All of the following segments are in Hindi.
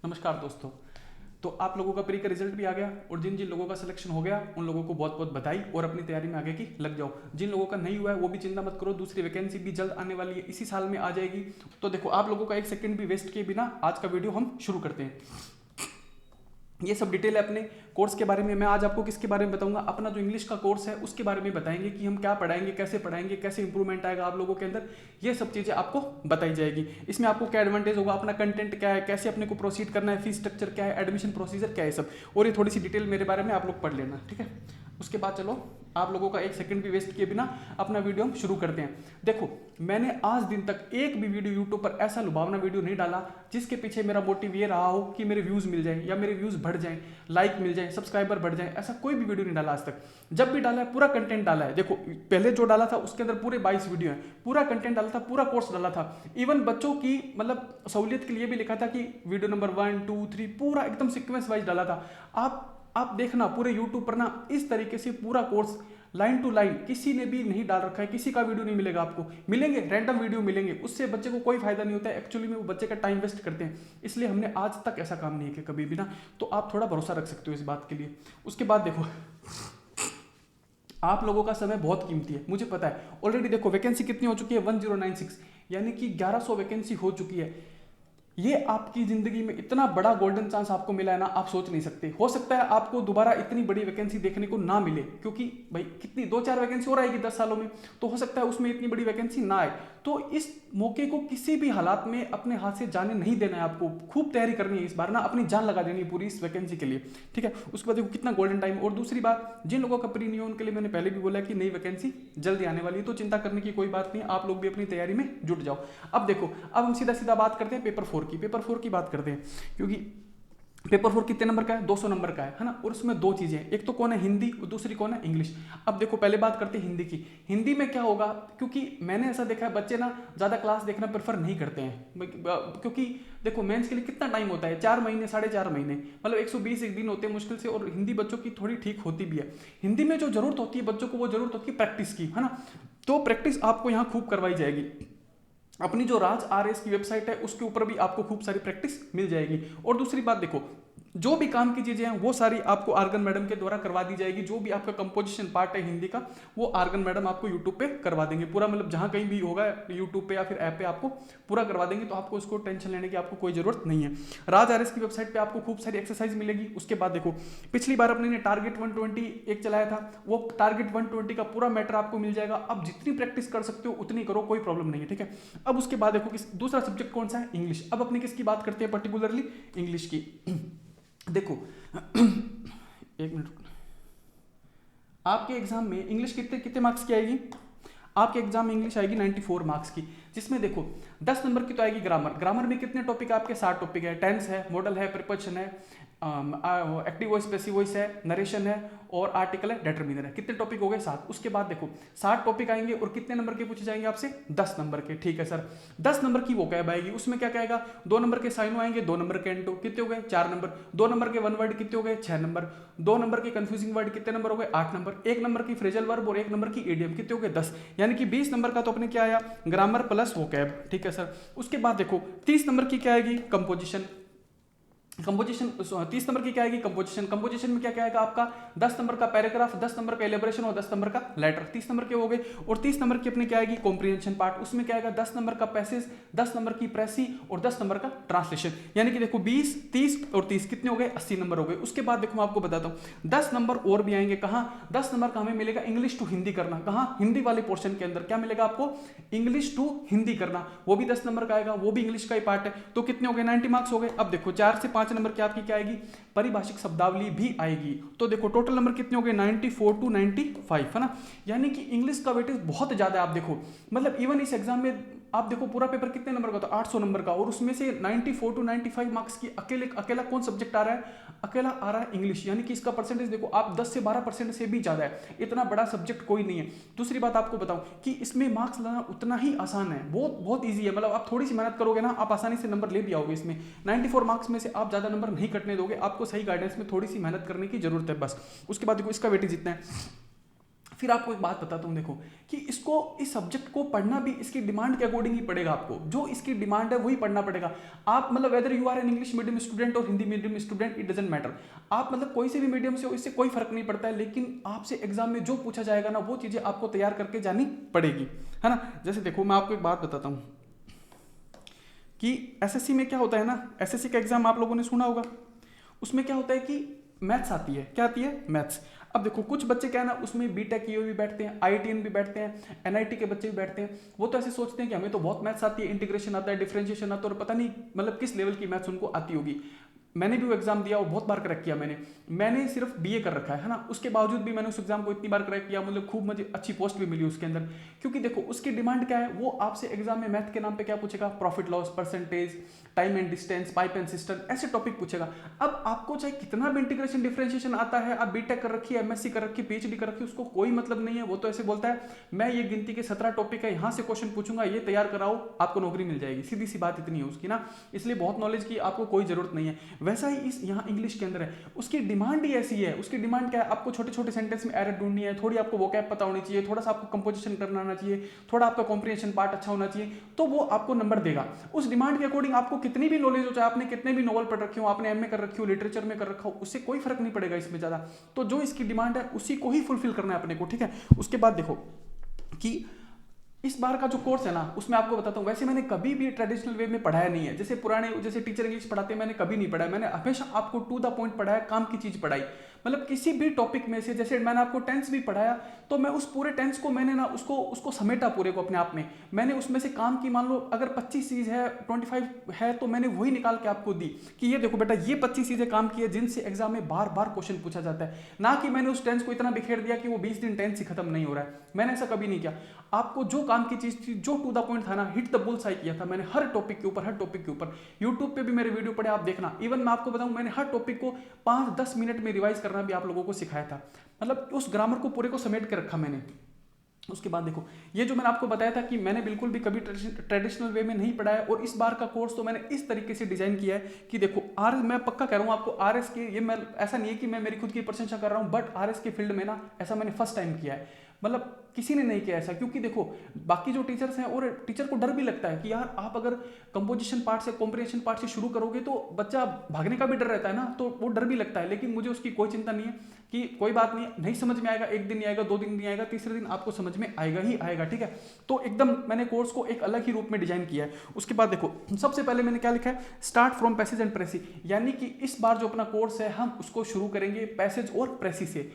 नमस्कार दोस्तों। तो आप लोगों का प्री का रिजल्ट भी आ गया और जिन जिन लोगों का सिलेक्शन हो गया उन लोगों को बहुत बहुत बधाई और अपनी तैयारी में आगे की लग जाओ। जिन लोगों का नहीं हुआ है वो भी चिंता मत करो, दूसरी वैकेंसी भी जल्द आने वाली है, इसी साल में आ जाएगी। तो देखो, आप लोगों का एक सेकंड भी वेस्ट किए बिना आज का वीडियो हम शुरू करते हैं। ये सब डिटेल है अपने कोर्स के बारे में। मैं आज आपको किसके बारे में बताऊंगा, अपना जो इंग्लिश का कोर्स है उसके बारे में बताएंगे कि हम क्या पढ़ाएंगे, कैसे इंप्रूवमेंट आएगा आप लोगों के अंदर। ये सब चीज़ें आपको बताई जाएगी। इसमें आपको क्या एडवांटेज होगा, अपना कंटेंट क्या है, कैसे अपने को प्रोसीड करना है, फीस स्ट्रक्चर क्या है, एडमिशन प्रोसीजर क्या है, सब। और ये थोड़ी सी डिटेल मेरे बारे में आप लोग पढ़ लेना, ठीक है। उसके बाद चलो, आप लोगों का एक सेकंड भी वेस्ट किए बिना अपना वीडियो हम शुरू करते हैं। देखो, मैंने आज दिन तक एक भी वीडियो यूट्यूब पर ऐसा लुभावना वीडियो नहीं डाला जिसके पीछे मेरा मोटिव ये रहा हो कि मेरे व्यूज मिल जाएं या मेरे व्यूज बढ़ जाएं, लाइक मिल जाए, सब्सक्राइबर बढ़ जाए। ऐसा कोई भी वीडियो नहीं डाला आज तक। जब भी डाला है पूरा कंटेंट डाला है। देखो, पहले जो डाला था उसके अंदर पूरे 22 वीडियो हैं, पूरा कंटेंट डाला था, पूरा कोर्स डाला था। इवन बच्चों की मतलब सहूलियत के लिए भी लिखा था कि वीडियो नंबर 1 2 3 पूरा एकदम सीक्वेंस वाइज डाला था। आप देखना पूरे यूट्यूब पर ना इस तरीके से पूरा कोर्स लाइन टू लाइन किसी ने भी नहीं डाल रखा है। किसी का वीडियो नहीं मिलेगा आपको, मिलेंगे रैंडम वीडियो मिलेंगे, उससे बच्चे को कोई फायदा नहीं होता है। एक्चुअली में वो बच्चे का टाइम वेस्ट करते हैं, इसलिए हमने आज तक ऐसा काम नहीं किया कभी भी ना। तो आप थोड़ा भरोसा रख सकते हो इस बात के लिए। उसके बाद देखो, आप लोगों का समय बहुत कीमती है, मुझे पता है। ऑलरेडी देखो वैकेंसी कितनी हो चुकी है, 1096, यानी कि 1100 वैकेंसी हो चुकी है। ये आपकी जिंदगी में इतना बड़ा गोल्डन चांस आपको मिला है ना, आप सोच नहीं सकते। हो सकता है आपको दोबारा इतनी बड़ी वैकेंसी देखने को ना मिले, क्योंकि भाई कितनी 2-4 वैकेंसी और आएगी 10 सालों में, तो हो सकता है उसमें इतनी बड़ी वैकेंसी ना आए। तो इस मौके को किसी भी हालात में अपने हाथ से जाने नहीं देना है। आपको खूब तैयारी करनी है इस बार ना, अपनी जान लगा देनी है पूरी इस वैकेंसी के लिए, ठीक है। उसके बाद देखो कितना गोल्डन टाइम। और दूसरी बात, जिन लोगों का प्री नहीं है उनके लिए मैंने पहले भी बोला कि नई वैकेंसी जल्दी आने वाली है, तो चिंता करने की कोई बात नहीं। आप लोग भी अपनी तैयारी में जुट जाओ। अब देखो, अब हम सीधा सीधा बात करते हैं पेपर 4 की। पेपर 4 की बात करते हैं, क्योंकि पेपर 4 कितने नंबर का है, 200 नंबर का है ना। और उसमें दो चीजें हैं, एक तो कौन है हिंदी और दूसरी कौन है इंग्लिश। अब देखो, पहले बात करते हैं हिंदी की। हिंदी में क्या होगा, क्योंकि मैंने ऐसा देखा है बच्चे ना ज्यादा क्लास देखना प्रेफर नहीं करते हैं, क्योंकि देखो मेंस के लिए कितना टाइम होता है, 4 महीने 4.5 महीने, मतलब 120 एक दिन होते हैं मुश्किल से। और हिंदी बच्चों की थोड़ी ठीक होती भी है। हिंदी में जो जरूरत होती है बच्चों को, वो जरूरत होती है प्रैक्टिस की, है ना। तो प्रैक्टिस आपको यहाँ खूब करवाई जाएगी। अपनी जो राज RS की वेबसाइट है उसके ऊपर भी आपको खूब सारी प्रैक्टिस मिल जाएगी। और दूसरी बात देखो, जो भी काम की चीजें हैं वो सारी आपको आर्गन मैडम के द्वारा करवा दी जाएगी। जो भी आपका कंपोजिशन पार्ट है हिंदी का, वो आर्गन मैडम आपको यूट्यूब पे करवा देंगे पूरा, मतलब जहां कहीं भी होगा यूट्यूब पे या फिर ऐप पे आपको पूरा करवा देंगे। तो आपको उसको टेंशन लेने की आपको कोई जरूरत नहीं है। राज RS की वेबसाइट पे आपको खूब सारी एक्सरसाइज मिलेगी। उसके बाद देखो, पिछली बार अपने ने टारगेट 120 एक चलाया था, वो टारगेट 120 का पूरा मैटर आपको मिल जाएगा। अब जितनी प्रैक्टिस कर सकते हो उतनी करो, कोई प्रॉब्लम नहीं है, ठीक है। अब उसके बाद देखो, दूसरा सब्जेक्ट कौन सा है, इंग्लिश। अब अपनी किसकी बात करते हैं, पर्टिकुलरली इंग्लिश की। देखो एक मिनट, आपके एग्जाम में इंग्लिश कितने कितने मार्क्स की आएगी। आपके एग्जाम में इंग्लिश आएगी 94 मार्क्स की, जिसमें देखो 10 नंबर की तो आएगी ग्रामर। ग्रामर में कितने टॉपिक आपके, 7 टॉपिक है। टेंस है, मॉडल है, प्रीपोजिशन है, एक्टिव वॉइस, पैसिव वॉइस है, नरेशन है और आर्टिकल है, डिटरमिनर है। कितने टॉपिक हो गए, 7। उसके बाद देखो 7 टॉपिक आएंगे और कितने नंबर के पूछे जाएंगे आपसे, 10 नंबर के, ठीक है सर। 10 नंबर की वो कैब आएगी, उसमें क्या कहेगा, 2 नंबर के साइनो आएंगे, 2 नंबर के एंटो, कितने हो गए, 4 नंबर। 2 नंबर के वन वर्ड कितने हो गए, 6 नंबर। 2 नंबर के कंफ्यूजिंग वर्ड कितने नंबर हो गए, 8 नंबर। 1 नंबर की फ्रेजल वर्ब और 1 नंबर की इडियम, कितने हो गए, 10। यानी कि 20 नंबर का तो अपने क्या आया, ग्रामर प्लस वो कैब, ठीक है सर। उसके बाद देखो 30 नंबर की क्या आएगी, कंपोजिशन। 30 नंबर की क्या आएगी, कंपोजिशन। कंपोजिशन में क्या क्या आएगा आपका, 10 नंबर का पैराग्राफ, 10 नंबर का एलिब्रेशन और 10 नंबर का लेटर। 30 नंबर के हो गए। और 30 नंबर की अपनी क्या आएगी, कॉम्प्रिहेंशन पार्ट। उसमें क्या आएगा, 10 नंबर का पैसेज, 10 नंबर की प्रेसी और 10 नंबर का ट्रांसलेशन। यानी कि देखो 20, 30 और 30 कितने हो गए, 80 नंबर हो गए। उसके बाद देखो मैं आपको बताता हूँ 10 नंबर और भी आएंगे। कहाँ, 10 नंबर का हमें मिलेगा इंग्लिश टू हिंदी करना। कहाँ, हिंदी वाले पोर्शन के अंदर क्या मिलेगा आपको, इंग्लिश टू हिंदी करना, वो भी 10 नंबर का आएगा, वो भी इंग्लिश का ही पार्ट है। तो कितने हो गए, 90 मार्क्स हो गए। अब देखो 4 से 5 नंबर की आपकी क्या आएगी, परिभाषिक शब्दावली भी आएगी। तो देखो टोटल नंबर कितने हो गए, 94 टू 95, है ना। यानी कि इंग्लिश का वेटेज बहुत ज्यादा है। आप देखो मतलब इवन इस एग्जाम में आप देखो पूरा पेपर कितने नंबर का, तो 800 नंबर का, और उसमें से 94 टू 95 मार्क्स की अकेला कौन सब्जेक्ट आ रहा है, अकेला आ रहा है इंग्लिश। यानी कि इसका परसेंटेज देखो आप 10 से 12% से भी ज्यादा है। इतना बड़ा सब्जेक्ट कोई नहीं है। दूसरी बात आपको बताऊं कि इसमें मार्क्स लाना उतना ही आसान है, बहुत बहुत ईजी है। मतलब आप थोड़ी सी मेहनत करोगे ना, आप आसानी से नंबर ले भी आओगे। इसमें 94 मार्क्स में से आप ज्यादा नंबर नहीं कटने दोगे। आपको सही गाइडेंस में थोड़ी सी मेहनत करने की जरूरत है बस। उसके बाद देखो इसका वेटेज जितना है फिर आपको एक बात बताता हूँ, देखो कि इसको, इस सब्जेक्ट को पढ़ना भी इसकी डिमांड के अकॉर्डिंग ही पड़ेगा। आपको जो इसकी डिमांड है वही पढ़ना पड़ेगा। आप मतलब whether you are an English medium student और Hindi medium student, it doesn't matter. आप मतलब कोई से भी मीडियम से हो, इससे कोई फर्क नहीं पड़ता है, लेकिन आपसे एग्जाम में जो पूछा जाएगा ना वो चीज़ें आपको तैयार करके जानी पड़ेगी, है ना। जैसे देखो मैं आपको एक बात बताता हूँ कि एसएससी में क्या होता है ना, एसएससी का एग्जाम आप लोगों ने सुना होगा, उसमें क्या होता है कि मैथ्स आती है। क्या आती है? मैथ्स। अब देखो कुछ बच्चे क्या है ना, उसमें बीटेक किए हुए भी बैठते हैं, आईआईटीएन भी बैठते हैं, एनआईटी के बच्चे भी बैठते हैं। वो तो ऐसे सोचते हैं कि हमें तो बहुत मैथ्स आती है, इंटीग्रेशन आता है, डिफरेंशिएशन आता है, और पता नहीं मतलब किस लेवल की मैथ्स उनको आती होगी। मैंने भी वो एग्जाम दिया और बहुत बार क्रैक किया मैंने सिर्फ बीए कर रखा है ना, उसके बावजूद भी मैंने उस एग्जाम को इतनी बार क्रैक किया, मतलब खूब मुझे अच्छी पोस्ट भी मिली उसके अंदर। क्योंकि देखो उसकी डिमांड क्या है, वो आपसे एग्जाम में मैथ के नाम पे क्या पूछेगा, profit loss, percentage, time and distance, pipe and system, ऐसे टॉपिक पूछेगा। अब आपको चाहे कितना भी इंटीग्रेशन डिफरेंशिएशन आता है, आप बीटेक कर रखी है, एमएससी कर रखी है, पीएचडी कर रखी है, उसको कोई मतलब नहीं है। वो तो ऐसे बोलता है मैं ये गिनती के 17 टॉपिक है, यहाँ से क्वेश्चन पूछूंगा, ये तैयार कराओ, आपको नौकरी मिल जाएगी। सीधी सी बात इतनी है उसकी ना, इसलिए बहुत नॉलेज की आपको कोई जरूरत नहीं है। वैसा ही इस यहाँ इंग्लिश के अंदर है, उसकी डिमांड ही ऐसी है। उसकी डिमांड क्या है, आपको छोटे छोटे सेंटेंस में एरर ढूंढनी है, थोड़ी आपको वोकैब पता होनी चाहिए, थोड़ा सा आपको कंपोजिशन करना आना चाहिए, थोड़ा आपका कॉम्प्रिहेंशन पार्ट अच्छा होना चाहिए, तो वो आपको नंबर देगा। उस डिमांड के अकॉर्डिंग आपको कितनी भी नॉलेज हो, चाहे आपने कितने भी नॉवल पढ़ रखे हो, आपने एमए कर रखी हो, लिटरेचर में कर रखा हो, उससे कोई फर्क नहीं पड़ेगा इसमें ज्यादा। तो जो इसकी डिमांड है उसी को ही फुलफिल करना है अपने को, ठीक है। उसके बाद देखो कि इस बार का जो कोर्स है ना, उसमें आपको बताता हूँ, वैसे मैंने कभी भी ट्रेडिशनल वे में पढ़ाया नहीं है, जैसे पुराने जैसे टीचर इंग्लिश पढ़ाते हैं, मैंने कभी नहीं पढ़ाया। मैंने हमेशा आपको टू द पॉइंट पढ़ाया, काम की चीज पढ़ाई। मतलब किसी भी टॉपिक में से, जैसे मैंने आपको टेंस भी पढ़ाया, तो मैं उस पूरे टेंस को मैंने ना उसको समेटा पूरे को अपने आप में। मैंने उसमें से काम की, मान लो अगर 25 चीज है, 25 है, तो मैंने वही निकाल के आपको दी कि ये देखो बेटा, ये 25 चीजें काम की है जिनसे एग्जाम में बार बार क्वेश्चन पूछा जाता है। ना कि मैंने उस टेंस को इतना बिखेर दिया कि वो 20 दिन टेंस ही खत्म नहीं हो रहा है, मैंने ऐसा कभी नहीं किया। आपको जो काम की चीज थी, जो टू द पॉइंट था ना, हिट द बुल साई किया था मैंने, हर टॉपिक के ऊपर। यूट्यूब पे भी मेरे वीडियो पड़े, आप देखना। इवन मैं आपको बताऊं, मैंने हर टॉपिक को 5-10 मिनट में रिवाइज करना भी आप लोगों को सिखाया था। मतलब उस ग्रामर को पूरे को समेट के रखा मैंने। उसके बाद देखो, ये जो मैंने आपको बताया था कि मैंने बिल्कुल भी कभी ट्रेडिशनल वे में नहीं पढ़ाया, और इस बार का कोर्स तो मैंने इस तरीके से डिजाइन किया है कि देखो मैं पक्का कह रहा हूँ आपको, आरएस के, ये मैं ऐसा नहीं है कि मैं मेरी खुद की प्रशंसा कर रहा हूँ, बट आरएस के फील्ड में ना ऐसा मैंने फर्स्ट टाइम किया है। मतलब किसी ने नहीं किया ऐसा। क्योंकि देखो बाकी जो टीचर्स हैं, और टीचर को डर भी लगता है कि यार आप अगर कंपोजिशन पार्ट से, कॉम्प्रिहेंशन पार्ट से शुरू करोगे तो बच्चा भागने का भी डर रहता है ना, तो वो डर भी लगता है। लेकिन मुझे उसकी कोई चिंता नहीं है कि कोई बात नहीं समझ में आएगा, एक दिन नहीं आएगा, 2 दिन नहीं आएगा, तीसरे दिन आपको समझ में आएगा ही आएगा, ठीक है। तो एकदम मैंने कोर्स को एक अलग ही रूप में डिजाइन किया है। उसके बाद देखो, सबसे पहले मैंने क्या लिखा है, स्टार्ट फ्रॉम पैसेज एंड प्रेसी, यानी कि इस बार जो अपना कोर्स है हम उसको शुरू करेंगे पैसेज और प्रेसी से,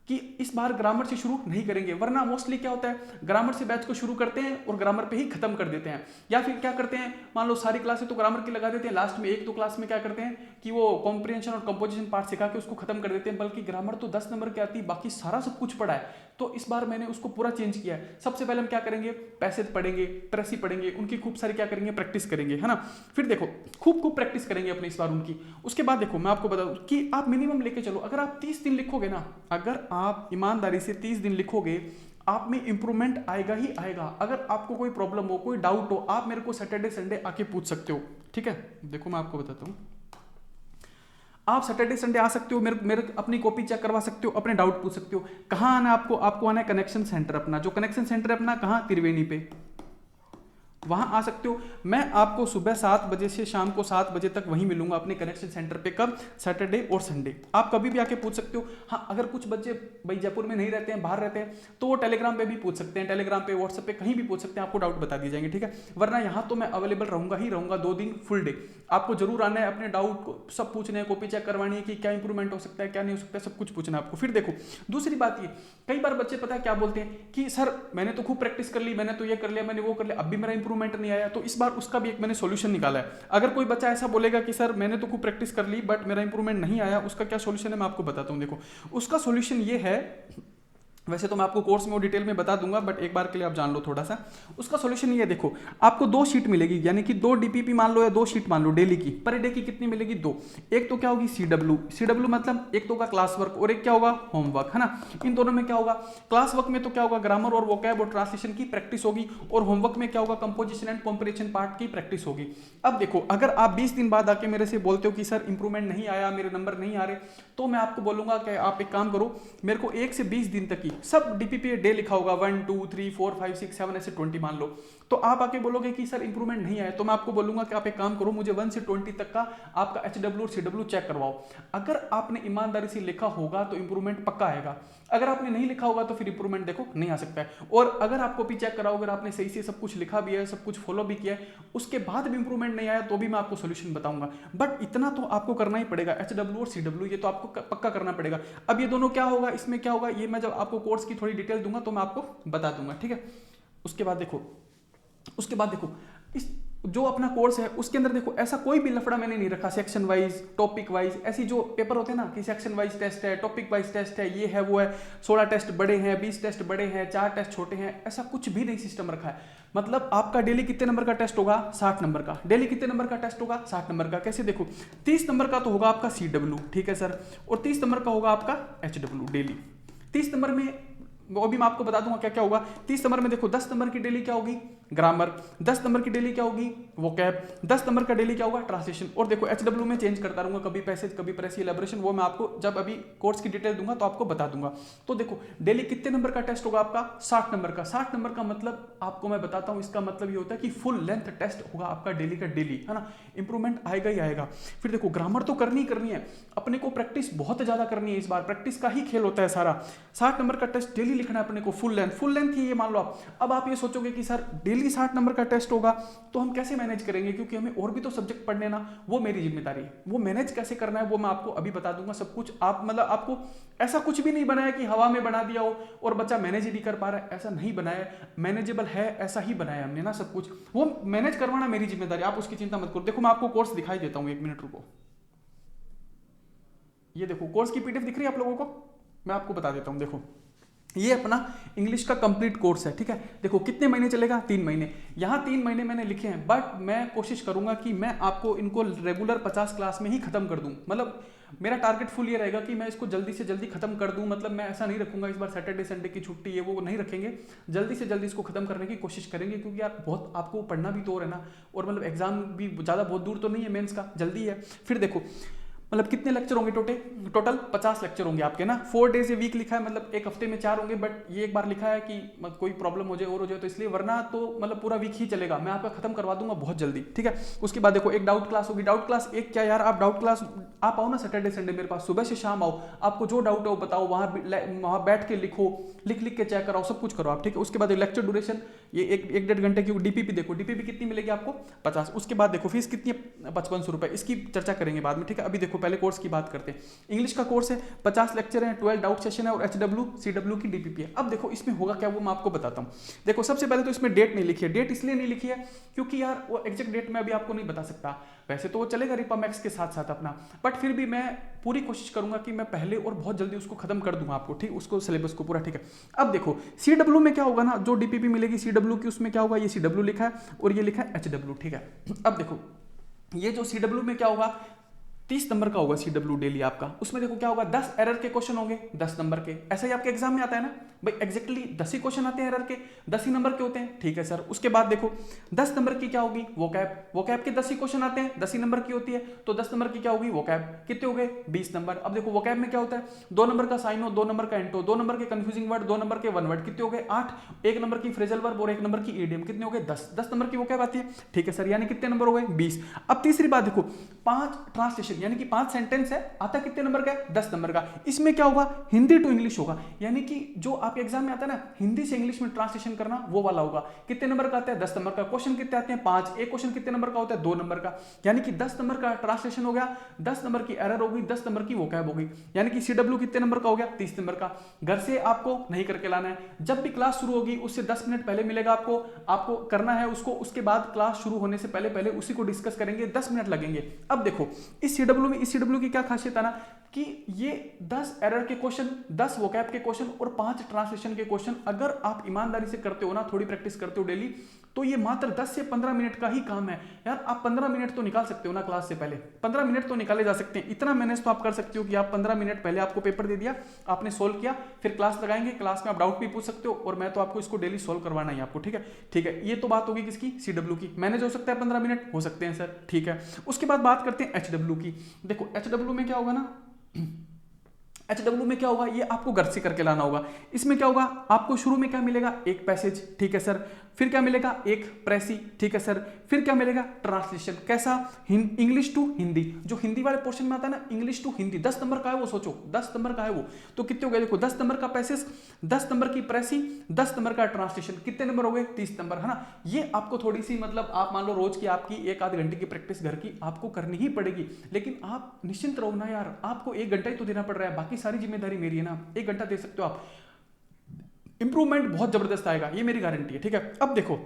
कि इस बार ग्रामर से शुरू नहीं करेंगे। वरना मोस्टली क्या होता है, ग्रामर से बैच को शुरू करते हैं और ग्रामर पे ही खत्म कर देते हैं। या फिर क्या करते हैं, मान लो सारी क्लासें तो ग्रामर की लगा देते हैं, लास्ट में 1-2 क्लास में क्या करते हैं कि वो कॉम्प्रिहेंशन और कंपोजिशन पार्ट सिखा के उसको खत्म कर देते हैं। बल्कि ग्रामर तो 10 नंबर की आती है, बाकी सारा सब कुछ पढ़ा है। तो इस बार मैंने उसको पूरा चेंज किया है। सबसे पहले हम क्या करेंगे, पैसेज पढ़ेंगे, प्रेसी पढ़ेंगे, उनकी खूब सारी क्या करेंगे, प्रैक्टिस करेंगे, है ना। फिर देखो खूब प्रैक्टिस करेंगे अपने इस बार उनकी। उसके बाद देखो मैं आपको बता दूं कि आप मिनिमम लेके चलो, अगर आप 30 दिन लिखोगे ना, अगर आप ईमानदारी से 30 दिन लिखोगे, आप में इंप्रूवमेंट आएगा ही आएगा। अगर आपको कोई प्रॉब्लम हो, कोई डाउट हो, आप मेरे को सैटरडे संडे आके पूछ सकते हो, ठीक है। देखो मैं आपको बताता हूँ, आप सैटरडे संडे आ सकते हो, मेरे अपनी कॉपी चेक करवा सकते हो, अपने डाउट पूछ सकते हो। कहाँ आना है आपको आना है कनेक्शन सेंटर अपना, जो कनेक्शन सेंटर है अपना कहाँ, त्रिवेणी पे, वहां आ सकते हो। मैं आपको सुबह 7 बजे से शाम को 7 बजे तक वहीं मिलूंगा अपने कनेक्शन सेंटर पे। कब, सैटरडे और संडे। आप कभी भी आके पूछ सकते हो। हाँ, अगर कुछ बच्चे भाई जयपुर में नहीं रहते हैं, बाहर रहते हैं, तो वो टेलीग्राम पे भी पूछ सकते हैं, टेलीग्राम पे, व्हाट्सएप पे, कहीं भी पूछ सकते हैं, आपको डाउट बता दिए जाएंगे, ठीक है। वरना यहाँ तो मैं अवेलेबल रहूंगा ही रहूंगा 2 दिन फुल डे। आपको जरूर आना है, अपने डाउट को सब पूछने हैं, कॉपी चेक करवानी है कि क्या इंप्रूवमेंट हो सकता है, क्या नहीं हो सकता है, सब कुछ पूछना है आपको। फिर देखो दूसरी बात ये, कई बार बच्चे पता है क्या बोलते हैं कि सर मैंने तो खूब प्रैक्टिस कर ली, मैंने तो ये कर लिया, मैंने वो कर लिया, अब भी मेरा इंप्रूवमेंट नहीं आया। तो इस बार उसका भी एक मैंने सॉल्यूशन निकाला है। अगर कोई बच्चा ऐसा बोलेगा कि सर मैंने तो खूब प्रैक्टिस कर ली बट मेरा इंप्रूवमेंट नहीं आया, उसका क्या सॉल्यूशन है मैं आपको बताता हूं। देखो उसका सॉल्यूशन ये है, वैसे तो मैं आपको कोर्स में वो डिटेल में बता दूंगा, बट एक बार के लिए आप जान लो थोड़ा सा। उसका सॉल्यूशन ये है, देखो आपको 2 शीट मिलेगी, यानी कि 2 डीपीपी मान लो या 2 शीट मान लो डेली की। पर डे की कितनी मिलेगी, 2। एक तो क्या होगी सीडब्ल्यू मतलब एक तो होगा क्लास वर्क और एक क्या होगा, होमवर्क, है ना। इन दोनों में क्या होगा, क्लास वर्क में तो क्या होगा, ग्रामर और वोकैब और ट्रांसलेशन की प्रैक्टिस होगी, और होमवर्क में क्या होगा, कंपोजिशन एंड कॉम्प्रिहेंशन पार्ट की प्रैक्टिस होगी। अब देखो अगर आप 20 दिन बाद आके मेरे से बोलते हो कि सर इंप्रूवमेंट नहीं आया, मेरे नंबर नहीं आ रहे, तो मैं आपको बोलूंगा कि आप एक काम करो, मेरे को 1 से 20 दिन तक की सब डीपीपी डे लिखा होगा 1 2 3 4 5 6 7 ऐसे 20 मान लो, तो आप आके बोलोगे कि सर इंप्रूवमेंट नहीं आया, तो मैं आपको बोलूंगा कि आप एक काम करो, मुझे 1 से 20 तक का आपका HW और CW चेक करवाओ। अगर आपने ईमानदारी से लिखा होगा तो इंप्रूवमेंट पक्का आएगा, अगर आपने नहीं लिखा होगा तो फिर इंप्रूवमेंट देखो नहीं आ सकता है। और अगर आप कॉपी चेक कराओ, अगर आपने सही से सब कुछ लिखा भी है, सब कुछ फॉलो भी किया है, उसके बाद भी इंप्रूवमेंट नहीं आया तो भी मैं आपको सोल्यूशन बताऊंगा। बट इतना तो आपको करना ही पड़ेगा, HW और CW ये तो आपको पक्का करना पड़ेगा। अब ये दोनों क्या होगा, इसमें क्या होगा, ये मैं जब आपको कोर्स की थोड़ी डिटेल दूंगा तो मैं आपको बता दूंगा, ठीक है। उसके बाद देखो इस जो अपना कोर्स है उसके अंदर देखो ऐसा कोई भी लफड़ा मैंने नहीं रखा सेक्शन वाइज टॉपिक वाइज। ऐसी जो पेपर होते हैं ना कि सेक्शन वाइज टेस्ट है, टॉपिक वाइज टेस्ट है, ये है वो है, 16 टेस्ट बड़े हैं, 20 टेस्ट बड़े हैं, 4 टेस्ट छोटे हैं, ऐसा कुछ भी नहीं सिस्टम रखा है। मतलब आपका डेली कितने नंबर का टेस्ट होगा, 60 नंबर का। डेली कितने नंबर का टेस्ट होगा, 60 नंबर का। कैसे देखो, 30 नंबर का तो होगा आपका CW, ठीक है सर, और 30 नंबर का होगा आपका HW डेली। 30 नंबर में वो भी मैं आपको बता दूंगा क्या क्या होगा। 30 नंबर में देखो 10 नंबर की डेली क्या होगी, ग्रामर। 10 नंबर की डेली क्या होगी, वोकैब। 10 नंबर का डेली क्या होगा, ट्रांसलेशन। और देखो HW में चेंज करता रहूंगा, कभी पैसेज कभी प्रेस इलैबोरेशन, वो मैं आपको जब अभी कोर्स की डिटेल दूंगा तो आपको बता दूंगा। तो देखो डेली कितने नंबर का टेस्ट होगा आपका, 60 नंबर का। 60 नंबर का मतलब आपको मैं बताता हूं, इसका मतलब ये होता है कि फुल लेंथ टेस्ट होगा आपका डेली का डेली, है ना। इंप्रूवमेंट आएगा ही आएगा। फिर देखो ग्रामर तो करनी ही करनी है, अपने को प्रैक्टिस बहुत ज्यादा करनी है, इस बार प्रैक्टिस का ही खेल होता है सारा। 60 नंबर का टेस्ट डेली लिखना है अपने को, फुल लेंथ ही ये मान लो आप। अब आप ये सोचोगे कि सर डेली 60 नंबर का टेस्ट होगा तो हम कैसे मैनेज करेंगे, क्योंकि हमें और भी तो सब्जेक्ट पढ़ने ना, वो मेरी जिम्मेदारी है। वो मैनेज कैसे करना है वो मैं आपको अभी बता दूंगा सब कुछ। आप मतलब आपको ऐसा कुछ भी नहीं बनाया कि हवा में बना दिया हो और बच्चा मैनेज ही नहीं कर पा रहा है, ऐसा नहीं बनाया। मैनेजेबल है ऐसा ही बनाया हमने ना सब कुछ, वो मैनेज करवाना मेरी जिम्मेदारी, आप उसकी चिंता मत करो। देखो मैं आपको कोर्स दिखाई देता हूँ, 1 मिनट रुको। ये देखो कोर्स की PDF दिख रही है आप लोगों को, मैं आपको बता देता हूँ। देखो ये अपना इंग्लिश का कंप्लीट कोर्स है, ठीक है। देखो कितने महीने चलेगा, 3 महीने। यहाँ 3 महीने मैंने लिखे हैं, बट मैं कोशिश करूंगा कि मैं आपको इनको रेगुलर 50 क्लास में ही खत्म कर दूं। मतलब मेरा टारगेट फुल ये रहेगा कि मैं इसको जल्दी से जल्दी खत्म कर दूं। मतलब मैं ऐसा नहीं रखूंगा इस बार सैटरडे संडे की छुट्टी है वो नहीं रखेंगे, जल्दी से जल्दी इसको खत्म करने की कोशिश करेंगे, क्योंकि यार बहुत आपको पढ़ना भी तो और है ना, और मतलब एग्जाम भी ज़्यादा बहुत दूर तो नहीं है, मेंस का जल्दी है। फिर देखो मतलब कितने लेक्चर होंगे टोटल 50 लेक्चर होंगे आपके ना। 4 डेज ए वीक लिखा है, मतलब एक हफ्ते में 4 होंगे, बट ये एक बार लिखा है कि कोई प्रॉब्लम हो जाए और हो जाए तो इसलिए, वरना तो मतलब पूरा वीक ही चलेगा, मैं आपका खत्म करवा दूंगा बहुत जल्दी, ठीक है। उसके बाद देखो एक डाउट क्लास होगी। डाउट क्लास एक क्या यार, आप डाउट क्लास आप आओ ना सैटरडे संडे मेरे पास, सुबह से शाम आओ, आपको जो डाउट है वो बताओ, वहाँ बैठ के लिखो, लिख के चेक कराओ, सब कुछ करो आप, ठीक है। उसके बाद लेक्चर ड्यूरेशन ये 1-1.5 घंटे की। डीपीपी देखो, डीपीपी कितनी मिलेगी आपको, 50। उसके बाद देखो फीस कितनी है, 5500 रुपए, इसकी चर्चा करेंगे बाद में, ठीक है। अभी देखो पहले कोर्स की बात करते हैं। इंग्लिश का कोर्स है, 50 लेक्चर है, 12 डाउट सेशन है, और HW CW की डीपीपी है। अब देखो इसमें होगा क्या वो मैं आपको बताता हूँ। देखो सबसे पहले तो इसमें डेट नहीं लिखी है। डेट इसलिए नहीं लिखी है क्योंकि यार वो एग्जैक्ट डेट मैं अभी आपको नहीं बता सकता। वैसे तो वो चलेगा रिपामैक्स के साथ साथ अपना, बट फिर भी मैं पूरी कोशिश करूंगा कि मैं पहले और बहुत जल्दी उसको खत्म कर दूंगा आपको, ठीक, उसको सिलेबस को पूरा, ठीक है। अब देखो CW में क्या होगा ना, जो डीपीपी मिलेगी CW की उसमें क्या होगा, ये CW लिखा है और ये लिखा है HW, ठीक है। अब देखो ये जो CW में क्या होगा, 30 नंबर का होगा CW डेली आपका। उसमें देखो क्या होगा, 10 एरर के क्वेश्चन होंगे, 10 नंबर के। ऐसा ही आपके एग्जाम में आता है ना भाई, एग्जैक्टली 10 ही क्वेश्चन आते हैं एरर के, 10 ही नंबर के होते हैं, ठीक है सर। उसके बाद देखो 10 नंबर की क्या होगी, वोकैब के 10 ही क्वेश्चन आते हैं, 10 ही नंबर की होती है, तो 10 नंबर की क्या होगी, वोकैब। कितने हो गए, 20 नंबर। अब देखो वोकैब में क्या होता है, 2 नंबर का साइनो, 2 नंबर का एंटो, 2 नंबर के कंफ्यूजिंग वर्ड, 2 नंबर के वन वर्ड, कितने हो गए, 8। 1 नंबर की फ्रेजल वर्ब और 1 नंबर की ईडियम, कितने हो गए, 10 नंबर की वोकैब आती है, ठीक है सर। यानी कितने नंबर हो गए, 20। अब तीसरी बात देखो, 5 ट्रांसलेशन, यानी कि 5 सेंटेंस है, आता कितने नंबर का है, 10 नंबर का। इसमें क्या होगा, हिंदी टू इंग्लिश होगा, यानी कि जो आपके एग्जाम में आता है ना हिंदी से इंग्लिश में ट्रांसलेशन करना, वो वाला होगा। कितने नंबर का आता है, 10 नंबर का। क्वेश्चन कितने आते हैं, 5। एक क्वेश्चन कितने नंबर का होता है, 2 नंबर का। यानी कि 10 नंबर का ट्रांसलेशन हो गया, 10 नंबर की एरर होगी, 10 नंबर की वोकैब होगी। यानी कि CW कितने नंबर का हो गया, 30 नंबर का। घर से आपको नहीं करके लाना है, जब भी क्लास शुरू होगी उससे 10 मिनट पहले मिलेगा आपको करना है उसको। उसके बाद क्लास शुरू होने से पहले उसी को डिस्कस करेंगे, 10 मिनट लगेंगे। अब देखो इस CW में, इस CW की क्या खासियत है ना कि ये 10 एरर के क्वेश्चन, 10 वोकैब के क्वेश्चन और 5 ट्रांसलेशन के क्वेश्चन, अगर आप ईमानदारी से करते हो ना, थोड़ी प्रैक्टिस करते हो डेली, तो ये मात्र 10 से 15 मिनट का ही काम है यार। आप 15 मिनट तो निकाल सकते हो ना क्लास से पहले, 15 मिनट तो निकाले जा सकते हैं। इतना मैनेज तो आप कर सकते हो कि आप 15 मिनट पहले आपको पेपर दे दिया, आपने सोल्व किया, फिर क्लास लगाएंगे, क्लास में आप डाउट भी पूछ सकते हो, और मैं तो आपको इसको डेली सोल्व करवाना ही आपको, ठीक है। ठीक है, ये तो बात होगी किसकी, CW की। मैनेज हो सकता है 15 मिनट, हो सकते हैं सर, ठीक है। उसके बाद बात करते हैं HW की। देखो HW में क्या होगा ना, HW में क्या होगा, ये आपको घर से करके लाना होगा। इसमें क्या होगा, आपको शुरू में क्या मिलेगा, एक पैसेज, ठीक है सर, फिर क्या मिलेगा, एक प्रेसी, ठीक है सर, फिर क्या मिलेगा, ट्रांसलेशन, कैसा, इंग्लिश टू हिंदी, जो हिंदी वाले पोर्शन में आता है ना, इंग्लिश टू हिंदी, 10 नंबर का है वो, सोचो 10 नंबर का है वो, तो कितने हो गए देखो, 10 नंबर का पैसेज, 10 नंबर की प्रेसी, 10 नंबर का ट्रांसलेशन, कितने नंबर हो गए, 30 नंबर, है ना। ये आपको थोड़ी सी मतलब आप मान लो रोज की आपकी 1 आध घंटे की प्रैक्टिस घर की आपको करनी ही पड़ेगी, लेकिन आप निश्चिंत रहो ना यार, आपको 1 घंटा ही तो देना पड़ रहा है, बाकी सारी जिम्मेदारी मेरी है ना, 1 घंटा दे सकते हो आप, इंप्रूवमेंट बहुत जबरदस्त आएगा, ये मेरी गारंटी है, ठीक है। अब देखो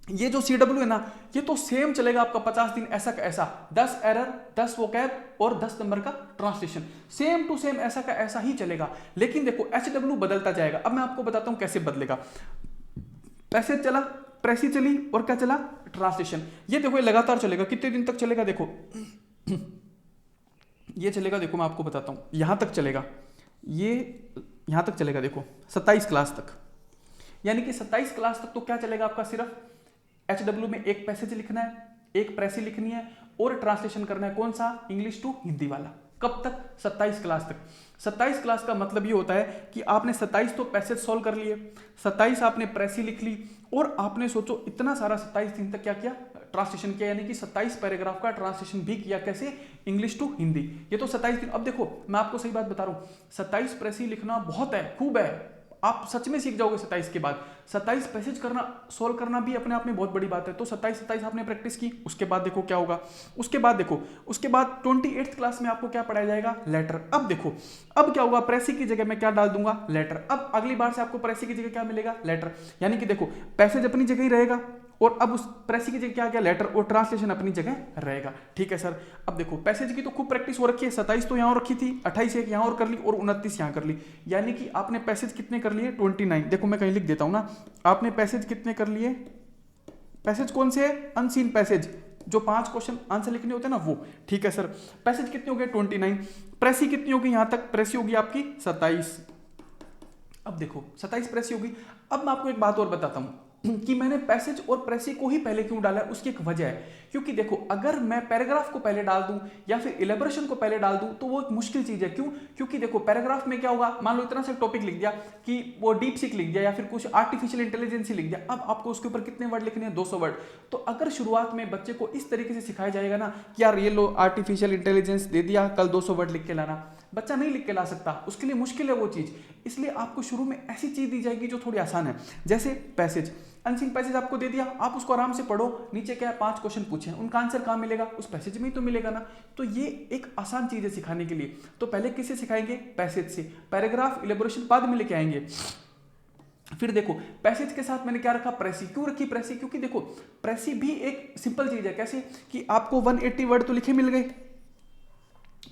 ये जो CW है ना, ये तो सेम चलेगा आपका 50 दिन ऐसा का ऐसा, 10 एरर, 10 वोकैब और 10 नंबर का ट्रांसलेशन, सेम टू सेम ऐसा का ऐसा ही चलेगा। लेकिन देखो HW बदलता जाएगा, अब मैं आपको बताता हूं कैसे बदलेगा। पैसेज चला, प्रेसी चली, और क्या चला, ट्रांसलेशन। ये देखो ये लगातार चलेगा, कितने दिन तक चलेगा देखो, ये चलेगा, देखो मैं आपको बताता हूं, यहां तक चलेगा, ये यहां तक चलेगा, देखो 27 क्लास तक, यानी कि 27 क्लास तक तो क्या चलेगा आपका, सिर्फ HW में एक पैसेज लिखना है, एक प्रेसी लिखनी है, और ट्रांसलेशन करना है, कौन सा, इंग्लिश टू हिंदी वाला। कब तक, 27 क्लास तक। 27 क्लास का मतलब ये होता है कि आपने 27 तो पैसेज सॉल्व कर लिए, 27 आपने प्रेसी लिख ली, और आपने सोचो इतना सारा 27 दिन तक क्या किया, ट्रांसलेशन किया, यानी कि 27 पैराग्राफ का ट्रांसलेशन भी किया, कैसे, इंग्लिश टू हिंदी। ये तो 27 दिन। अब देखो मैं आपको सही बात बता रहा हूं, 27 प्रेसी लिखना बहुत है, खूब है, आप सच में सीख जाओगे 27 के बाद। 27 पैसेज करना, सोल्व करना भी अपने आप में बहुत बड़ी बात है। तो 27 आपने प्रैक्टिस की, उसके बाद देखो क्या होगा, उसके बाद देखो, उसके बाद 28th क्लास में आपको क्या पढ़ाया जाएगा, लेटर। अब देखो अब क्या होगा, प्रेसी की जगह मैं क्या डाल दूंगा, लेटर। अब अगली बार से आपको प्रेसी की जगह क्या मिलेगा, लेटर। यानी कि देखो पैसेज अपनी जगह ही रहेगा, और अब उस प्रेसी की जगह क्या गया, लेटर, और ट्रांसलेशन अपनी जगह रहेगा, ठीक है सर। अब देखो पैसेज की तो खूब प्रैक्टिस हो रखी है, 27 तो यहाँ रखी थी, 28 एक यहाँ और कर ली, और 29 यहाँ कर ली, यानी कि आपने पैसेज कितने कर लिए, 29। देखो मैं कहीं लिख देता हूं ना, आपने पैसेज कितने कर लिए, पैसेज कौन से है, अनसीन पैसेज, जो 5 क्वेश्चन आंसर लिखने होते हैं ना वो, ठीक है सर। पैसेज कितने हो गए, 29। प्रेसी कितनी होगी, यहां तक प्रेसी होगी आपकी 27। अब देखो 27 प्रेसी होगी। अब मैं आपको एक बात और बताता हूं कि मैंने पैसेज और प्रेसी को ही पहले क्यों डाला है, उसकी एक वजह है। क्योंकि देखो अगर मैं पैराग्राफ को पहले डाल दूं या फिर इलेबोरेशन को पहले डाल दूं तो वो एक मुश्किल चीज है। क्यों, क्योंकि देखो पैराग्राफ में क्या होगा, मान लो इतना सा टॉपिक लिख दिया कि वो डीप सीक लिख दिया या फिर कुछ आर्टिफिशियल इंटेलिजेंस लिख दिया, अब आपको उसके ऊपर कितने वर्ड लिखने हैं, 200 वर्ड। तो अगर शुरुआत में बच्चे को इस तरीके से सिखाया जाएगा ना कि यार ये लो आर्टिफिशियल इंटेलिजेंस दे दिया, कल 200 वर्ड लिख के लाना, बच्चा नहीं लिख के ला सकता, उसके लिए मुश्किल है वो चीज। इसलिए आपको शुरू में ऐसी चीज दी जाएगी जो थोड़ी आसान है, जैसे पैसेज, अनसीन पैसेज आपको दे दिया, आप उसको आराम से पढ़ो, नीचे क्या है 5 क्वेश्चन पूछे, उनका आंसर कहां मिलेगा, उस पैसेज में ही तो मिलेगा ना। तो ये एक आसान चीज है सिखाने के लिए। तो पहले किससे सिखाएंगे, पैसेज से, पैराग्राफ इलेबोरेशन बाद में लेके आएंगे। फिर देखो पैसेज के साथ मैंने क्या रखा, प्रेसी। क्यों रखी प्रेसी, क्योंकि देखो प्रेसी भी एक सिंपल चीज है, कैसे कि आपको 180 वर्ड तो लिखे मिल गए,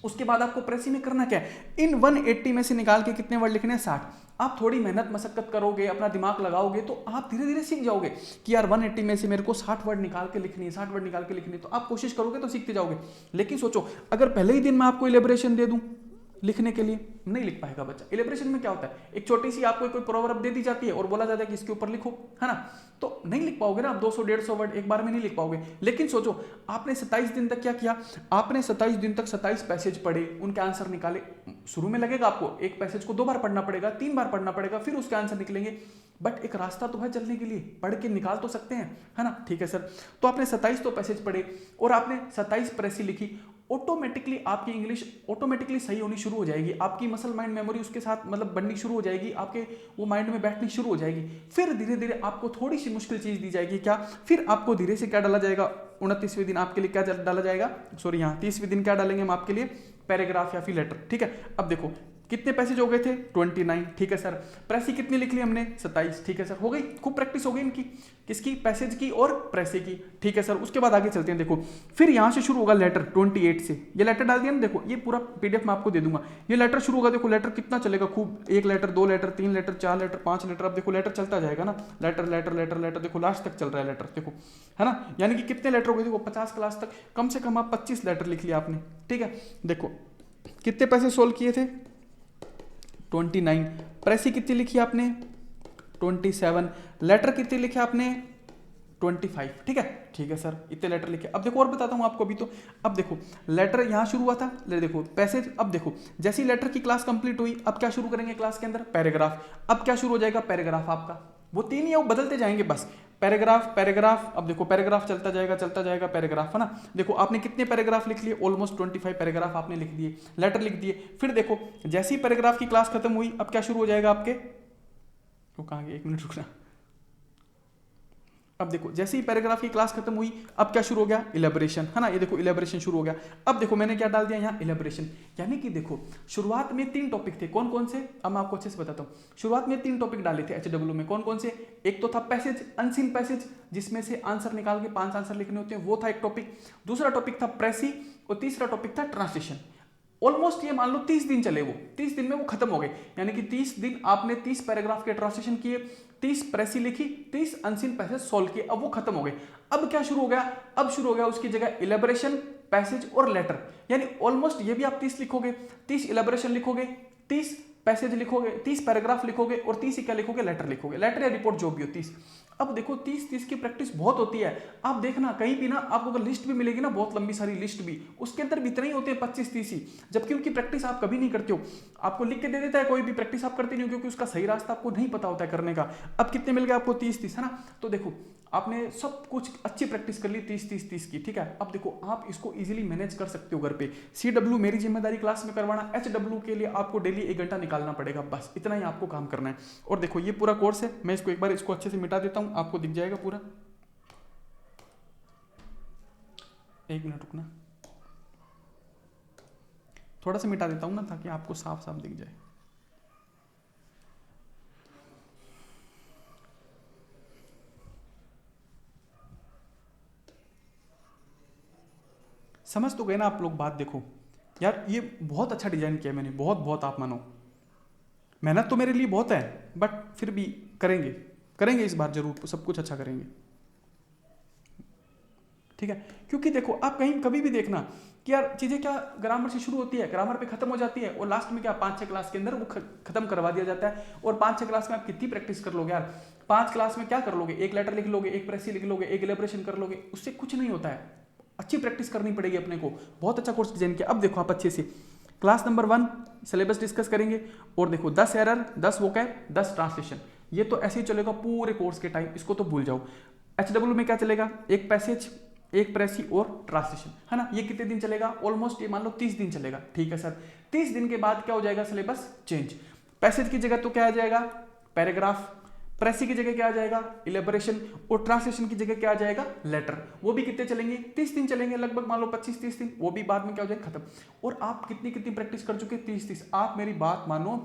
उसके बाद आपको प्रेसी में करना क्या है, इन 180 में से निकाल के कितने वर्ड लिखने हैं, 60। आप थोड़ी मेहनत मशक्कत करोगे, अपना दिमाग लगाओगे तो आप धीरे धीरे सीख जाओगे कि यार 180 में से मेरे को 60 वर्ड निकाल के लिखनी है, 60 वर्ड निकाल के लिखनी है। तो आप कोशिश करोगे तो सीखते जाओगे। लेकिन सोचो अगर पहले ही दिन मैं आपको इलेबोरेशन दे दूं लिखने के लिए, नहीं लिख पाएगा बच्चा। इलेबोरेशन में क्या होता है, एक छोटी सी आपको कोई प्रोवर्ब दे दी जाती है और बोला जाता है कि इसके ऊपर लिखो, है ना, तो नहीं लिख पाओगे ना आप, 200-150 वर्ड एक बार में नहीं लिख पाओगे। लेकिन सोचो आपने 27 दिन तक क्या किया, आपने 27 दिन तक 27 पैसेज पढ़े, उनके आंसर निकाले। शुरू में लगेगा आपको एक पैसेज को 2 बार पढ़ना पड़ेगा, 3 बार पढ़ना पड़ेगा, फिर उसके आंसर निकलेंगे, बट एक रास्ता तो है चलने के लिए, पढ़ के निकाल तो सकते हैं, है ना, ठीक है सर। तो आपने 27 तो पैसेज पढ़े और आपने 27 प्रेसी लिखी, ऑटोमेटिकली आपकी इंग्लिश ऑटोमेटिकली सही होनी शुरू हो जाएगी, आपकी मसल माइंड मेमोरी उसके साथ मतलब बननी शुरू हो जाएगी, आपके वो माइंड में बैठनी शुरू हो जाएगी। फिर धीरे धीरे आपको थोड़ी सी मुश्किल चीज दी जाएगी, क्या, फिर आपको धीरे से क्या डाला जाएगा, 29वें दिन आपके लिए क्या डाला जाएगा, सॉरी यहाँ 30वें दिन क्या डालेंगे हम आपके लिए, पैराग्राफ या फिर लेटर, ठीक है। अब देखो कितने पैसेज हो गए थे, 29, ठीक है सर। प्रेसी कितनी लिख ली हमने, 27, ठीक है सर। हो गई, खूब प्रैक्टिस हो गई इनकी, किसकी, पैसेज की और प्रेसी की, ठीक है सर। उसके बाद आगे चलते हैं, देखो फिर यहां से शुरू होगा लेटर 28 से। ये लेटर डाल दिया ना, देखो ये पूरा पीडीएफ मैं आपको दे दूंगा, ये लेटर शुरू होगा। देखो लेटर कितना चलेगा, खूब, 1 letter, 2 letter, 3 letter, 4 letter, 5 letter. अब देखो लेटर चलता जाएगा ना, लेटर लेटर लेटर लेटर, देखो लास्ट तक चल रहा है लेटर, देखो, है ना। यानी कि कितने लेटर हो गए, देखो 50 क्लास तक कम से कम आप 25 लेटर लिख लिया आपने, ठीक है। देखो कितने पैसे सोल्व किए थे, 29। प्रेसी कितनी लिखी आपने, 27। लेटर कितनी लिखे आपने, 25। ठीक है सर, इतने लेटर लिखे। अब देखो और बताता हूँ आपको अभी तो। अब देखो लेटर यहाँ शुरू हुआ था, ले देखो पैसेज। अब देखो जैसी लेटर की क्लास कंप्लीट हुई, अब क्या शुरू करेंगे क्लास के अंदर? पैराग्राफ। अब क्या शुरू हो जाएगा? पैराग्राफ आपका। वो तीन ही है, वो बदलते जाएंगे बस। Paragraph paragraph. अब देखो पैराग्राफ चलता जाएगा पैराग्राफ, है ना। देखो आपने कितने पैराग्राफ लिख लिए? ऑलमोस्ट 25 पैराग्राफ आपने लिख दिए, लेटर लिख दिए। फिर देखो जैसी पैराग्राफ की क्लास खत्म हुई, अब क्या शुरू हो जाएगा आपके? वो कहाँ गए, 1 मिनट रुकना। अब देखो जैसे ही पैराग्राफ की क्लास खत्म हुई, अब क्या शुरू हो गया? इलेबोरेशन, है ना। ये देखो इलेबोरेशन शुरू हो गया। अब देखो मैंने क्या डाल दिया यहाँ? इलेबोरेशन। यानी कि देखो शुरुआत में 3 टॉपिक थे, कौन कौन से? अब मैं आपको अच्छे से बताता हूँ। शुरुआत में 3 टॉपिक डाले थे एचडब्ल्यू में, कौन कौन से? एक तो था पैसेज, अनसीन पैसेज, जिसमें से आंसर निकाल के 5 आंसर लिखने होते हैं, वो था एक टॉपिक। दूसरा टॉपिक था प्रेसी, और तीसरा टॉपिक था ट्रांसलेशन। ऑलमोस्ट ये मान लो 30 दिन चले, वो 30 दिन में वो खत्म हो गए। यानी कि 30 दिन आपने 30 पैराग्राफ के ट्रांसलेशन किए, 30 प्रेसी लिखी, 30 अनसीन पैसेज सॉल्व किए, अब वो खत्म हो गए। अब क्या शुरू हो गया? अब शुरू हो गया उसकी जगह इलेबोरेशन, पैसेज और लेटर। यानी ऑलमोस्ट ये भी आप 30 लिखोगे, 30 इलेबोरेशन लिखोगे, 30 पैसेज लिखोगे, 30 पैराग्राफ लिखोगे, और 30 ही क्या लिखोगे? लेटर लिखोगे, लेटर या रिपोर्ट जो भी हो 30। अब देखो 30 की प्रैक्टिस बहुत होती है। आप देखना कहीं भी ना आपको अगर लिस्ट भी मिलेगी ना, बहुत लंबी सारी लिस्ट भी, उसके अंदर भी इतने ही होते हैं 25-30 ही, जबकि उनकी प्रैक्टिस आप कभी नहीं करते हो। आपको लिख के दे देता है कोई भी, प्रैक्टिस आप करते नहीं हो, क्योंकि उसका सही रास्ता आपको नहीं पता होता है करने का। अब कितने मिल गए आपको? 30, है ना। तो देखो आपने सब कुछ अच्छी प्रैक्टिस कर ली 30 की, ठीक है। अब देखो आप इसको इजीली मैनेज कर सकते हो घर पे। CW मेरी जिम्मेदारी क्लास में करवाना, HW के लिए आपको डेली 1 घंटा निकालना पड़ेगा, बस इतना ही आपको काम करना है। और देखो ये पूरा कोर्स है, मैं इसको एक बार इसको अच्छे से मिटा देता हूँ, आपको दिख जाएगा पूरा। 1 मिनट रुकना, थोड़ा सा मिटा देता हूँ ना, ताकि आपको साफ साफ दिख जाए। समझ तो गए ना आप लोग बात? देखो यार ये बहुत अच्छा डिजाइन किया मैंने, बहुत आप मानो। मेहनत तो मेरे लिए बहुत है, बट फिर भी करेंगे इस बार जरूर, सब कुछ अच्छा करेंगे, ठीक है। क्योंकि देखो आप कहीं कभी भी देखना कि यार चीजें क्या ग्रामर से शुरू होती है, ग्रामर पे खत्म हो जाती है, और लास्ट में क्या 5-6 क्लास के अंदर वो खत्म करवा दिया जाता है। और 5-6 क्लास में आप कितनी प्रैक्टिस कर लोगे यार? 5 क्लास में क्या कर लोगे? एक लेटर लिख लोगे, एक प्रेसी लिख लोगे, एक इलेबोरेशन कर लोगे, उससे कुछ नहीं होता है। अच्छी प्रैक्टिस करनी पड़ेगी अपने को। बहुत अच्छा कोर्स डिजाइन किया। अब देखो आप अच्छे से क्लास नंबर 1 सिलेबस डिस्कस करेंगे, और देखो 10 एरर, 10 वोकैब, 10 ट्रांसलेशन। ये तो ऐसे ही चलेगा पूरे कोर्स के टाइम, इसको तो भूल जाओ। HW में क्या चलेगा? एक पैसेज, एक प्रेसी और ट्रांसलेशन, है ना। ये कितने दिन चलेगा? ऑलमोस्ट ये मान लो 30 दिन चलेगा, ठीक है सर। 30 दिन के बाद क्या हो जाएगा? Syllabus change. पैसेज की जगह तो क्या आ जाएगा? पैराग्राफ। प्रेसी की जगह क्या आ जाएगा? इलेबोरेशन। और ट्रांसलेशन की जगह क्या आ जाएगा? लेटर। वो भी कितने चलेंगे? 30 दिन चलेंगे लगभग, मान लो 25-30 दिन, वो भी बाद में क्या हो जाएगा? खत्म। और आप कितनी प्रैक्टिस कर चुके? 30। आप मेरी बात मानो,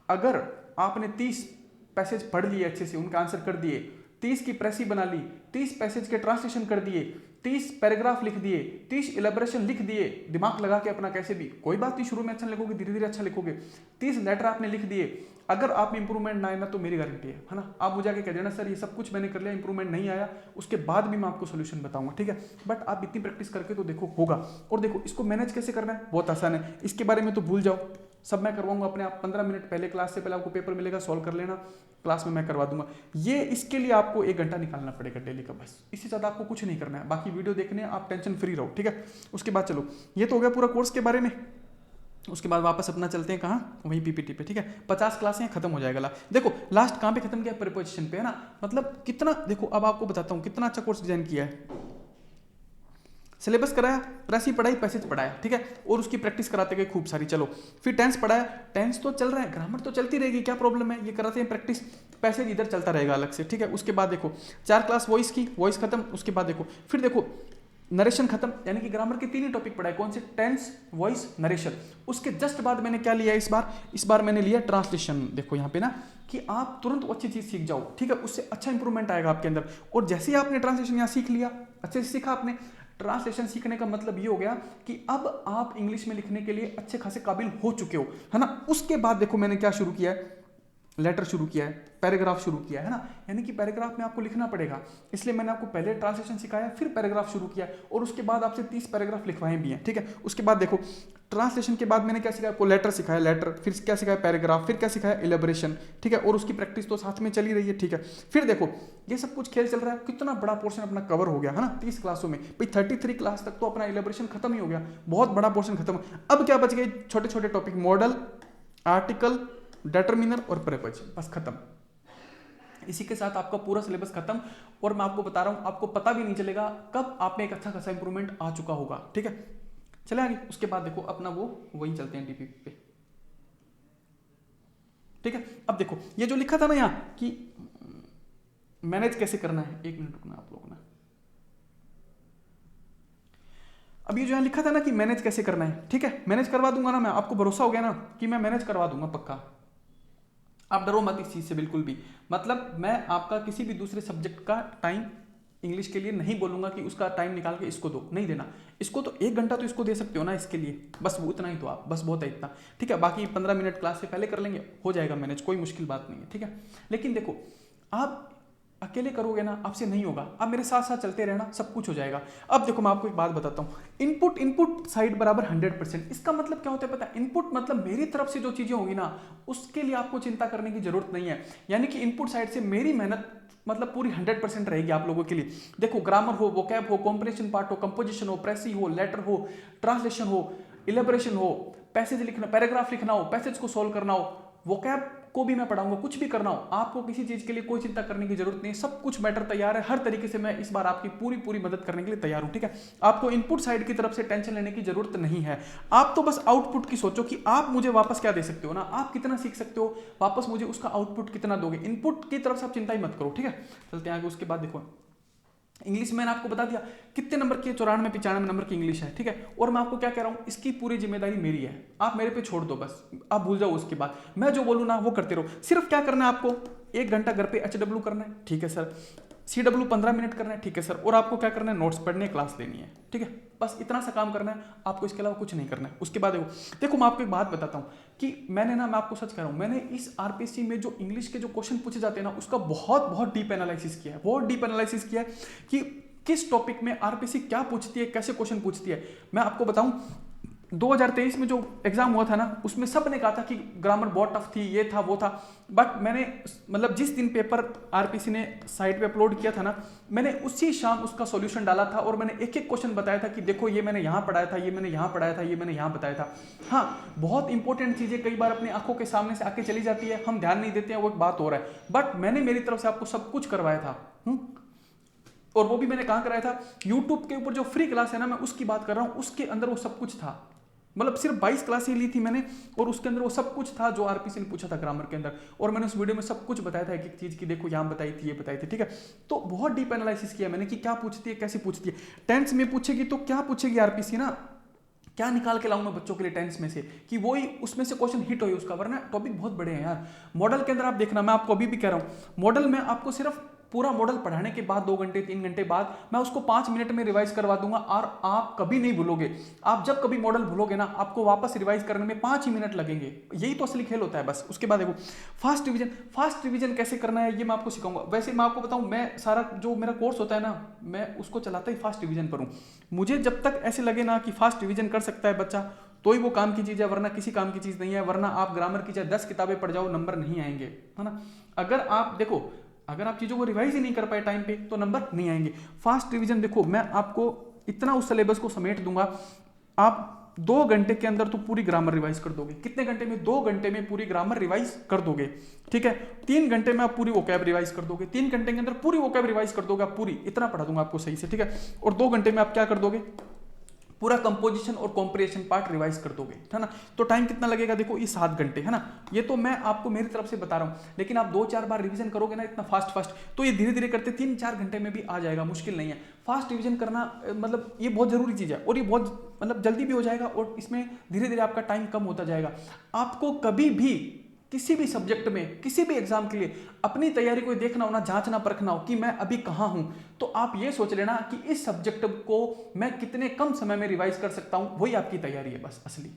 अगर आपने 30 पैसेज पढ़ लिए अच्छे से, उनके आंसर कर दिए, 30 की प्रेसी बना ली, 30 पैसेज के ट्रांसलेशन कर दिए, 30 पैराग्राफ लिख दिए, 30 इलेबोरेशन लिख दिए, दिमाग लगा के अपना, कैसे भी, कोई बात नहीं, शुरू में अच्छा लिखोगे, धीरे धीरे अच्छा लिखोगे। 30 लेटर आपने लिख दिए, अगर आप में इंप्रूवमेंट ना आए ना, तो मेरी गारंटी है ना, आप मुझे आके कह देना सर ये सब कुछ मैंने कर लिया, इंप्रूवमेंट नहीं आया, उसके बाद भी मैं आपको सोल्यूशन बताऊंगा, ठीक है। बट आप इतनी प्रैक्टिस करके तो देखो होगा। और देखो इसको मैनेज कैसे करना है, बहुत आसान है। इसके बारे में तो भूल जाओ, सब मैं करवाऊंगा अपने आप। 15 मिनट पहले, क्लास से पहले आपको पेपर मिलेगा, सॉल्व कर लेना, क्लास में मैं करवा दूंगा। ये इसके लिए आपको 1 घंटा निकालना पड़ेगा डेली का, बस, इससे ज़्यादा आपको कुछ नहीं करना है। बाकी वीडियो देखने आप टेंशन फ्री रहो, ठीक है। उसके बाद चलो, ये तो हो गया पूरा कोर्स के बारे में। उसके बाद वापस अपना चलते हैं कहाँ? वहीं PPT पे, ठीक है। 50 क्लासें खत्म हो जाएगा। देखो लास्ट कहाँ पे खत्म किया? प्रीपोजिशन पे, है ना। मतलब कितना, देखो अब आपको बताता हूँ कितना अच्छा कोर्स डिजाइन किया है। सिलेबस कराया, प्रेसी पढ़ाई, पैसेज पढ़ाया, ठीक है, और उसकी प्रैक्टिस कराते गए खूब सारी। चलो फिर टेंस पढ़ाया, टेंस तो चल रहा है, ग्रामर तो चलती रहेगी, क्या प्रॉब्लम है, ये कराते हैं प्रैक्टिस, पैसेज इधर चलता रहेगा अलग से, ठीक है। उसके बाद देखो 4 क्लास वॉइस की, वॉइस खत्म। उसके बाद देखो फिर देखो नरेशन खत्म, यानी कि ग्रामर के 3 ही टॉपिक पढ़ाए, कौन से? Tense, voice, narration. उसके जस्ट बाद मैंने क्या लिया इस बार मैंने लिया ट्रांसलेशन। देखो यहाँ पे ना कि आप तुरंत अच्छी चीज सीख जाओ, ठीक है, उससे अच्छा इंप्रूवमेंट आएगा आपके अंदर। और जैसे ही आपने ट्रांसलेशन यहाँ सीख लिया, अच्छे से सीखा आपने, ट्रांसलेशन सीखने का मतलब ये हो गया कि अब आप इंग्लिश में लिखने के लिए अच्छे खासे काबिल हो चुके हो, है ना। उसके बाद देखो मैंने क्या शुरू किया है, लेटर शुरू किया है, पैराग्राफ शुरू किया है ना। यानी कि पैराग्राफ में आपको लिखना पड़ेगा, इसलिए मैंने आपको पहले ट्रांसलेशन सिखाया, फिर पैराग्राफ शुरू किया, और उसके बाद आपसे 30 पैराग्राफ लिखवाए भी हैं, ठीक है। उसके बाद देखो ट्रांसलेशन के बाद मैंने क्या सिखाया, आपको लेटर सिखाया, लेटर, फिर क्या सिखाया पैराग्राफ, फिर क्या सिखाया इलेबोरेशन, ठीक है, और उसकी प्रैक्टिस तो साथ में चली रही है, ठीक है। फिर देखो ये सब कुछ खेल चल रहा है, कितना बड़ा पोर्शन अपना कवर हो गया है ना 30 क्लासों में भाई, 33 क्लास तक तो अपना इलेबोरेशन खत्म ही हो गया, बहुत बड़ा पोर्शन खत्म। अब क्या बच गए, छोटे छोटे टॉपिक, मॉडल, आर्टिकल, डिटरमिनर और प्रेपोज, बस खत्म। इसी के साथ आपका पूरा सिलेबस खत्म, और मैं आपको बता रहा हूं आपको पता भी नहीं चलेगा कब आप में एक अच्छा खासा इंप्रूवमेंट आ चुका होगा, ठीक है। चले आगे, उसके बाद देखो अपना वही चलते हैं टीपी पे, ठीक है। अब देखो ये जो लिखा था ना यहाँ कि मैनेज कैसे करना है, एक मिनट रुकना आप लोगों ने, अब ये जो यहाँ लिखा था ना कि मैनेज कैसे करना है, ठीक है, मैनेज करवा दूंगा ना मैं, आपको भरोसा हो गया ना कि मैं मैनेज करवा दूंगा पक्का, आप डरो मत इस चीज से बिल्कुल भी। मतलब मैं आपका किसी भी दूसरे सब्जेक्ट का टाइम इंग्लिश के लिए नहीं बोलूंगा कि उसका टाइम निकाल के इसको दो, नहीं देना। इसको तो 1 घंटा तो इसको दे सकते हो ना इसके लिए, बस वो उतना ही तो आप, बस बहुत है इतना, ठीक है। बाकी 15 मिनट क्लास से पहले कर लेंगे, हो जाएगा मैनेज, कोई मुश्किल बात नहीं है, ठीक है। लेकिन देखो आप अकेले करोगे ना, आपसे नहीं होगा, आप मेरे साथ साथ चलते रहना, सब कुछ हो जाएगा। अब देखो मैं आपको एक बात बताता हूँ, इनपुट साइड बराबर 100%, इसका मतलब क्या होता है पता है, इनपुट मतलब मेरी तरफ से जो चीजें होगी ना उसके लिए आपको चिंता करने की जरूरत नहीं है, यानी कि इनपुट साइड से मेरी मेहनत मतलब पूरी 100% रहेगी आप लोगों के लिए। देखो ग्रामर हो, वोकैब हो, कॉम्प्रिहेंशन पार्ट हो, कंपोजिशन हो, प्रेसी हो, लेटर हो, ट्रांसलेशन हो, इलेबोरेशन हो, पैसेज लिखना, पैराग्राफ लिखना हो, पैसेज को सोल्व करना हो, वोकैब को भी मैं पढ़ाऊंगा, कुछ भी करना हो, आपको किसी चीज के लिए कोई चिंता करने की जरूरत नहीं है, सब कुछ मैटर तैयार है, हर तरीके से मैं इस बार आपकी पूरी मदद करने के लिए तैयार हूं, ठीक है। आपको इनपुट साइड की तरफ से टेंशन लेने की जरूरत नहीं है, आप तो बस आउटपुट की सोचो कि आप मुझे वापस क्या दे सकते हो ना, आप कितना सीख सकते हो, वापस मुझे उसका आउटपुट कितना दोगे, इनपुट की तरफ से आप चिंता ही मत करो, ठीक है। चलते हैं आगे, उसके बाद देखो इंग्लिश मैंने आपको बता दिया कितने नंबर की, 94-95 नंबर की इंग्लिश है, ठीक है। और मैं आपको क्या कह रहा हूं, इसकी पूरी जिम्मेदारी मेरी है, आप मेरे पे छोड़ दो, बस आप भूल जाओ, उसके बाद मैं जो बोलूं ना वो करते रहो। सिर्फ क्या करना है आपको, 1 घंटा घर पे HW करना है, ठीक है सर, CW 15 मिनट करना है, ठीक है सर, और आपको क्या करना है, नोट्स पढ़ने, क्लास लेनी है, ठीक है, बस इतना सा काम करना है आपको, इसके अलावा कुछ नहीं करना है। उसके बाद देखो मैं आपको एक बात बताता हूँ कि मैंने ना, मैं आपको सच कह रहा हूँ, मैंने इस RPSC में जो इंग्लिश के जो क्वेश्चन पूछे जाते हैं ना उसका बहुत डीप एनालिसिस किया है, बहुत डीप एनालिसिस किया है कि किस टॉपिक में RPSC क्या पूछती है, कैसे क्वेश्चन पूछती है। मैं आपको बताऊं 2023 में जो एग्जाम हुआ था ना उसमें सब ने कहा था कि ग्रामर बहुत टफ थी, ये था वो था, बट मैंने मतलब जिस दिन पेपर RPSC ने साइट पे अपलोड किया था ना, मैंने उसी शाम उसका सॉल्यूशन डाला था और मैंने एक एक क्वेश्चन बताया था कि देखो ये मैंने यहाँ पढ़ाया था, ये मैंने यहाँ पढ़ाया था, ये मैंने यहाँ बताया था। हाँ, बहुत इंपॉर्टेंट चीजें कई बार अपनी आंखों के सामने से आके चली जाती है, हम ध्यान नहीं देते हैं, वो एक बात हो रहा है, बट मैंने मेरी तरफ से आपको सब कुछ करवाया था। और वो भी मैंने कहाँ कराया था, यूट्यूब के ऊपर जो फ्री क्लास है ना, मैं उसकी बात कर रहा हूँ, उसके अंदर वो सब कुछ था, मतलब सिर्फ 22 क्लासें ली थी मैंने और उसके अंदर वो सब कुछ था जो RPSC ने पूछा था ग्रामर के अंदर, और मैंने उस वीडियो में सब कुछ बताया था, एक एक चीज की देखो यहाँ बताई थी, ये बताई थी, ठीक है। तो बहुत डीप एनालिसिस किया मैंने कि क्या पूछती है, कैसे पूछती है, टेंस में पूछेगी तो क्या पूछेगी RPSC ना, क्या निकाल के लाऊं मैं बच्चों के लिए टेंस में से कि वही उसमें से क्वेश्चन हिट हो उसका, वरना टॉपिक बहुत बड़े हैं यार। मॉडल के अंदर आप देखना, मैं आपको अभी भी कह रहा हूँ, मॉडल में आपको सिर्फ पूरा मॉडल पढ़ाने के बाद 2 घंटे 3 घंटे बाद मैं उसको 5 मिनट में रिवाइज करवा दूंगा, और आप कभी नहीं भूलोगे। आप जब कभी मॉडल भूलोगे ना, आपको वापस रिवाइज करने में 5 ही मिनट लगेंगे, यही तो असली खेल होता है बस। उसके बाद देखो फास्ट रिवीजन कैसे करना है ये मैं आपको सिखाऊंगा। वैसे मैं आपको बताऊं, मैं सारा जो मेरा कोर्स होता है ना, मैं उसको चलाता ही फास्ट रिवीजन पर हूं। मुझे जब तक ऐसे लगे ना कि फास्ट रिवीजन कर सकता है बच्चा तो ही वो काम की चीज है, वरना किसी काम की चीज नहीं है। वरना आप ग्रामर की चाहे 10 किताबें पढ़ जाओ, नंबर नहीं आएंगे, है ना। अगर आप देखो, अगर आप चीजों को रिवाइज ही नहीं कर पाए टाइम पे तो नंबर नहीं आएंगे। फास्ट रिवीजन देखो, मैं आपको इतना उस सिलेबस को समेट दूंगा, आप 2 घंटे के अंदर तो पूरी ग्रामर रिवाइज कर दोगे। कितने घंटे में? 2 घंटे में पूरी ग्रामर रिवाइज कर दोगे, ठीक है। 3 घंटे में आप पूरी वोकैब रिवाइज कर दोगे, 3 घंटे के अंदर पूरी वोकैब रिवाइज कर दोगे आप, पूरी इतना पढ़ा दूंगा आपको सही से, ठीक है। और 2 घंटे में आप क्या कर दोगे, पूरा कंपोजिशन और कॉम्प्रिहेंशन पार्ट रिवाइज कर दोगे, है ना। तो टाइम कितना लगेगा? देखो ये 7 घंटे है ना। ये तो मैं आपको मेरी तरफ से बता रहा हूं, लेकिन आप 2-4 बार रिवीजन करोगे ना इतना फास्ट तो ये धीरे धीरे करते 3-4 घंटे में भी आ जाएगा, मुश्किल नहीं है। फास्ट रिवीजन करना मतलब ये बहुत जरूरी चीज है, और ये बहुत मतलब जल्दी भी हो जाएगा, और इसमें धीरे धीरे आपका टाइम कम होता जाएगा। आपको कभी भी किसी भी सब्जेक्ट में, किसी भी एग्जाम के लिए अपनी तैयारी को देखना हो ना, जांचना परखना हो कि मैं अभी कहां हूं, तो आप ये सोच लेना कि इस सब्जेक्ट को मैं कितने कम समय में रिवाइज कर सकता हूं, वही आपकी तैयारी है बस असली।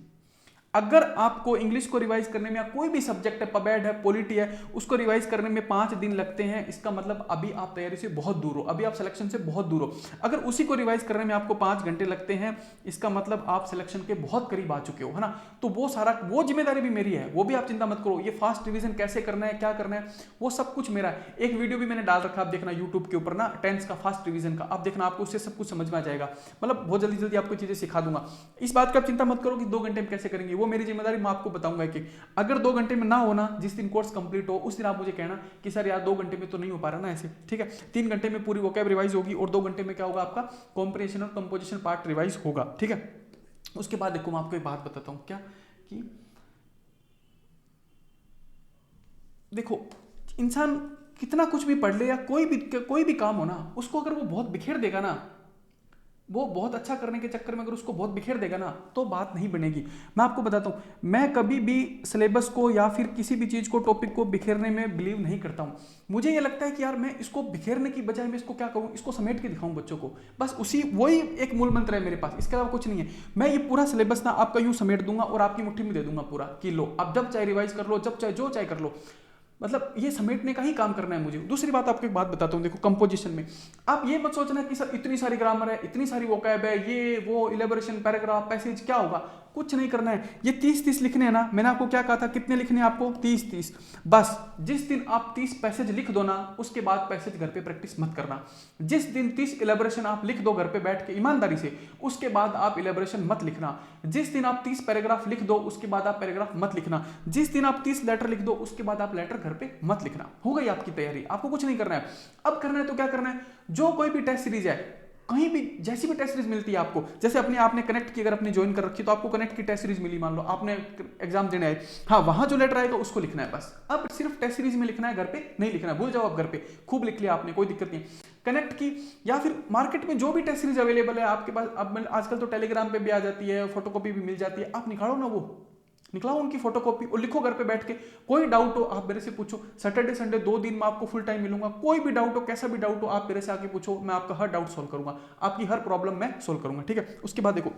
अगर आपको इंग्लिश को रिवाइज करने में या कोई भी सब्जेक्ट है, पबैड है, पॉलिटी है, उसको रिवाइज करने में 5 दिन लगते हैं, इसका मतलब अभी आप तैयारी से बहुत दूर हो, अभी आप सिलेक्शन से बहुत दूर हो। अगर उसी को रिवाइज करने में आपको 5 घंटे लगते हैं, इसका मतलब आप सिलेक्शन के बहुत करीब आ चुके हो, है ना। तो वो जिम्मेदारी भी मेरी है, वो भी आप चिंता मत करो। ये फास्ट रिविजन कैसे करना है, क्या करना है, वो सब कुछ मेरा है। एक वीडियो भी मैंने डाल रखा, आप देखना यूट्यूब के ऊपर ना, टेंस का फास्ट रिविजन का, आप देखना, आपको उससे सब कुछ समझ में आ जाएगा। मतलब बहुत जल्दी जल्दी आपको चीजें सिखा दूंगा। इस बात की आप चिंता मत करो कि 2 घंटे में कैसे करेंगे, वो मेरी जिम्मेदारी, मैं आपको बताऊंगा कि अगर 2 घंटे में ना होना, जिस दिन कोर्स कंप्लीट हो उस दिन आप मुझे कहना कि सर यार 2 घंटे में तो नहीं हो पा रहा ना ऐसे, ठीक है। 3 घंटे में पूरी वोकैब रिवाइज होगी और 2 घंटे में क्या होगा, आपका कॉम्प्रिहेंशन और कंपोजिशन पार्ट रिवाइज होगा, ठीक है। उसके बाद देखो मैं आपको एक बात बताता हूं, क्या कि देखो इंसान कितना कुछ भी पढ़ ले या कोई भी काम हो ना, उसको अगर वो बहुत बिखेर देगा ना, वो बहुत अच्छा करने के चक्कर में अगर उसको बहुत बिखेर देगा ना, तो बात नहीं बनेगी। मैं आपको बताता हूं, मैं कभी भी सिलेबस को या फिर किसी भी चीज को, टॉपिक को बिखेरने में बिलीव नहीं करता हूं। मुझे ये लगता है कि यार मैं इसको बिखेरने की बजाय मैं इसको क्या करूं, इसको समेट के दिखाऊं बच्चों को, बस वही एक मूल मंत्र है मेरे पास, इसके अलावा कुछ नहीं है। मैं ये पूरा सिलेबस ना आपका यूं समेट दूंगा और आपकी मुट्ठी में दे दूंगा पूरा, कि लो अब जब चाहे रिवाइज कर लो, जब चाहे जो चाहे कर लो, मतलब ये समेटने का ही काम करना है मुझे। दूसरी बात आपको एक बात बताता हूँ, देखो कंपोजिशन में आप ये मत सोचना कि सर इतनी सारी ग्रामर है, इतनी सारी वोकैब है, ये वो इलेबोरेशन, पैराग्राफ, पैसेज, क्या होगा, कुछ नहीं करना है। ये 30 लिखने हैं ना, मैंने आपको क्या कहा था, कितने लिखने हैं आपको, 30। बस जिस दिन आप 30 पैसेज लिख दो ना, उसके बाद पैसेज घर पे प्रैक्टिस मत करना। जिस दिन 30 इलेबोरेशन आप लिख दो घर पे बैठ के ईमानदारी से, उसके बाद आप इलेबोरेशन मत लिखना। जिस दिन आप 30 पैराग्राफ लिख दो, उसके बाद आप पैराग्राफ मत लिखना। जिस दिन आप 30 लेटर लिख दो, उसके बाद आप लेटर घर पे मत लिखना। हो गई आपकी तैयारी, आपको कुछ नहीं करना है। अब करना है तो क्या करना है, जो कोई भी टेस्ट सीरीज है, कहीं भी जैसी भी टेस्ट सीरीज मिलती है आपको, जैसे अपने आपने कनेक्ट की, अगर अपने ज्वाइन कर रखी तो आपको कनेक्ट की टेस्ट सीरीज मिली, मान लो आपने एग्जाम देने आए, हाँ वहां जो लेटर आएगा उसको लिखना है बस। अब सिर्फ टेस्ट सीरीज में लिखना है, घर पे नहीं लिखना है, भूल जाओ आप, घर पे खूब लिख लिया आपने, कोई दिक्कत नहीं। कनेक्ट की या फिर मार्केट में जो भी टेस्ट सीरीज अवेलेबल है आपके पास, अब आजकल तो टेलीग्राम पे भी आ जाती है, फोटोकॉपी भी मिल जाती है, आप निकालो ना, वो निकलाओ उनकी फोटोकॉपी और लिखो घर पे बैठ के। कोई डाउट हो आप मेरे से पूछो, सैटरडे संडे 2 दिन में आपको फुल टाइम मिलूंगा, कोई भी डाउट हो, कैसा भी डाउट हो, आप मेरे से आके पूछो, मैं आपका हर डाउट सॉल्व करूंगा, आपकी हर प्रॉब्लम मैं सॉल्व करूंगा, ठीक है। उसके बाद देखो,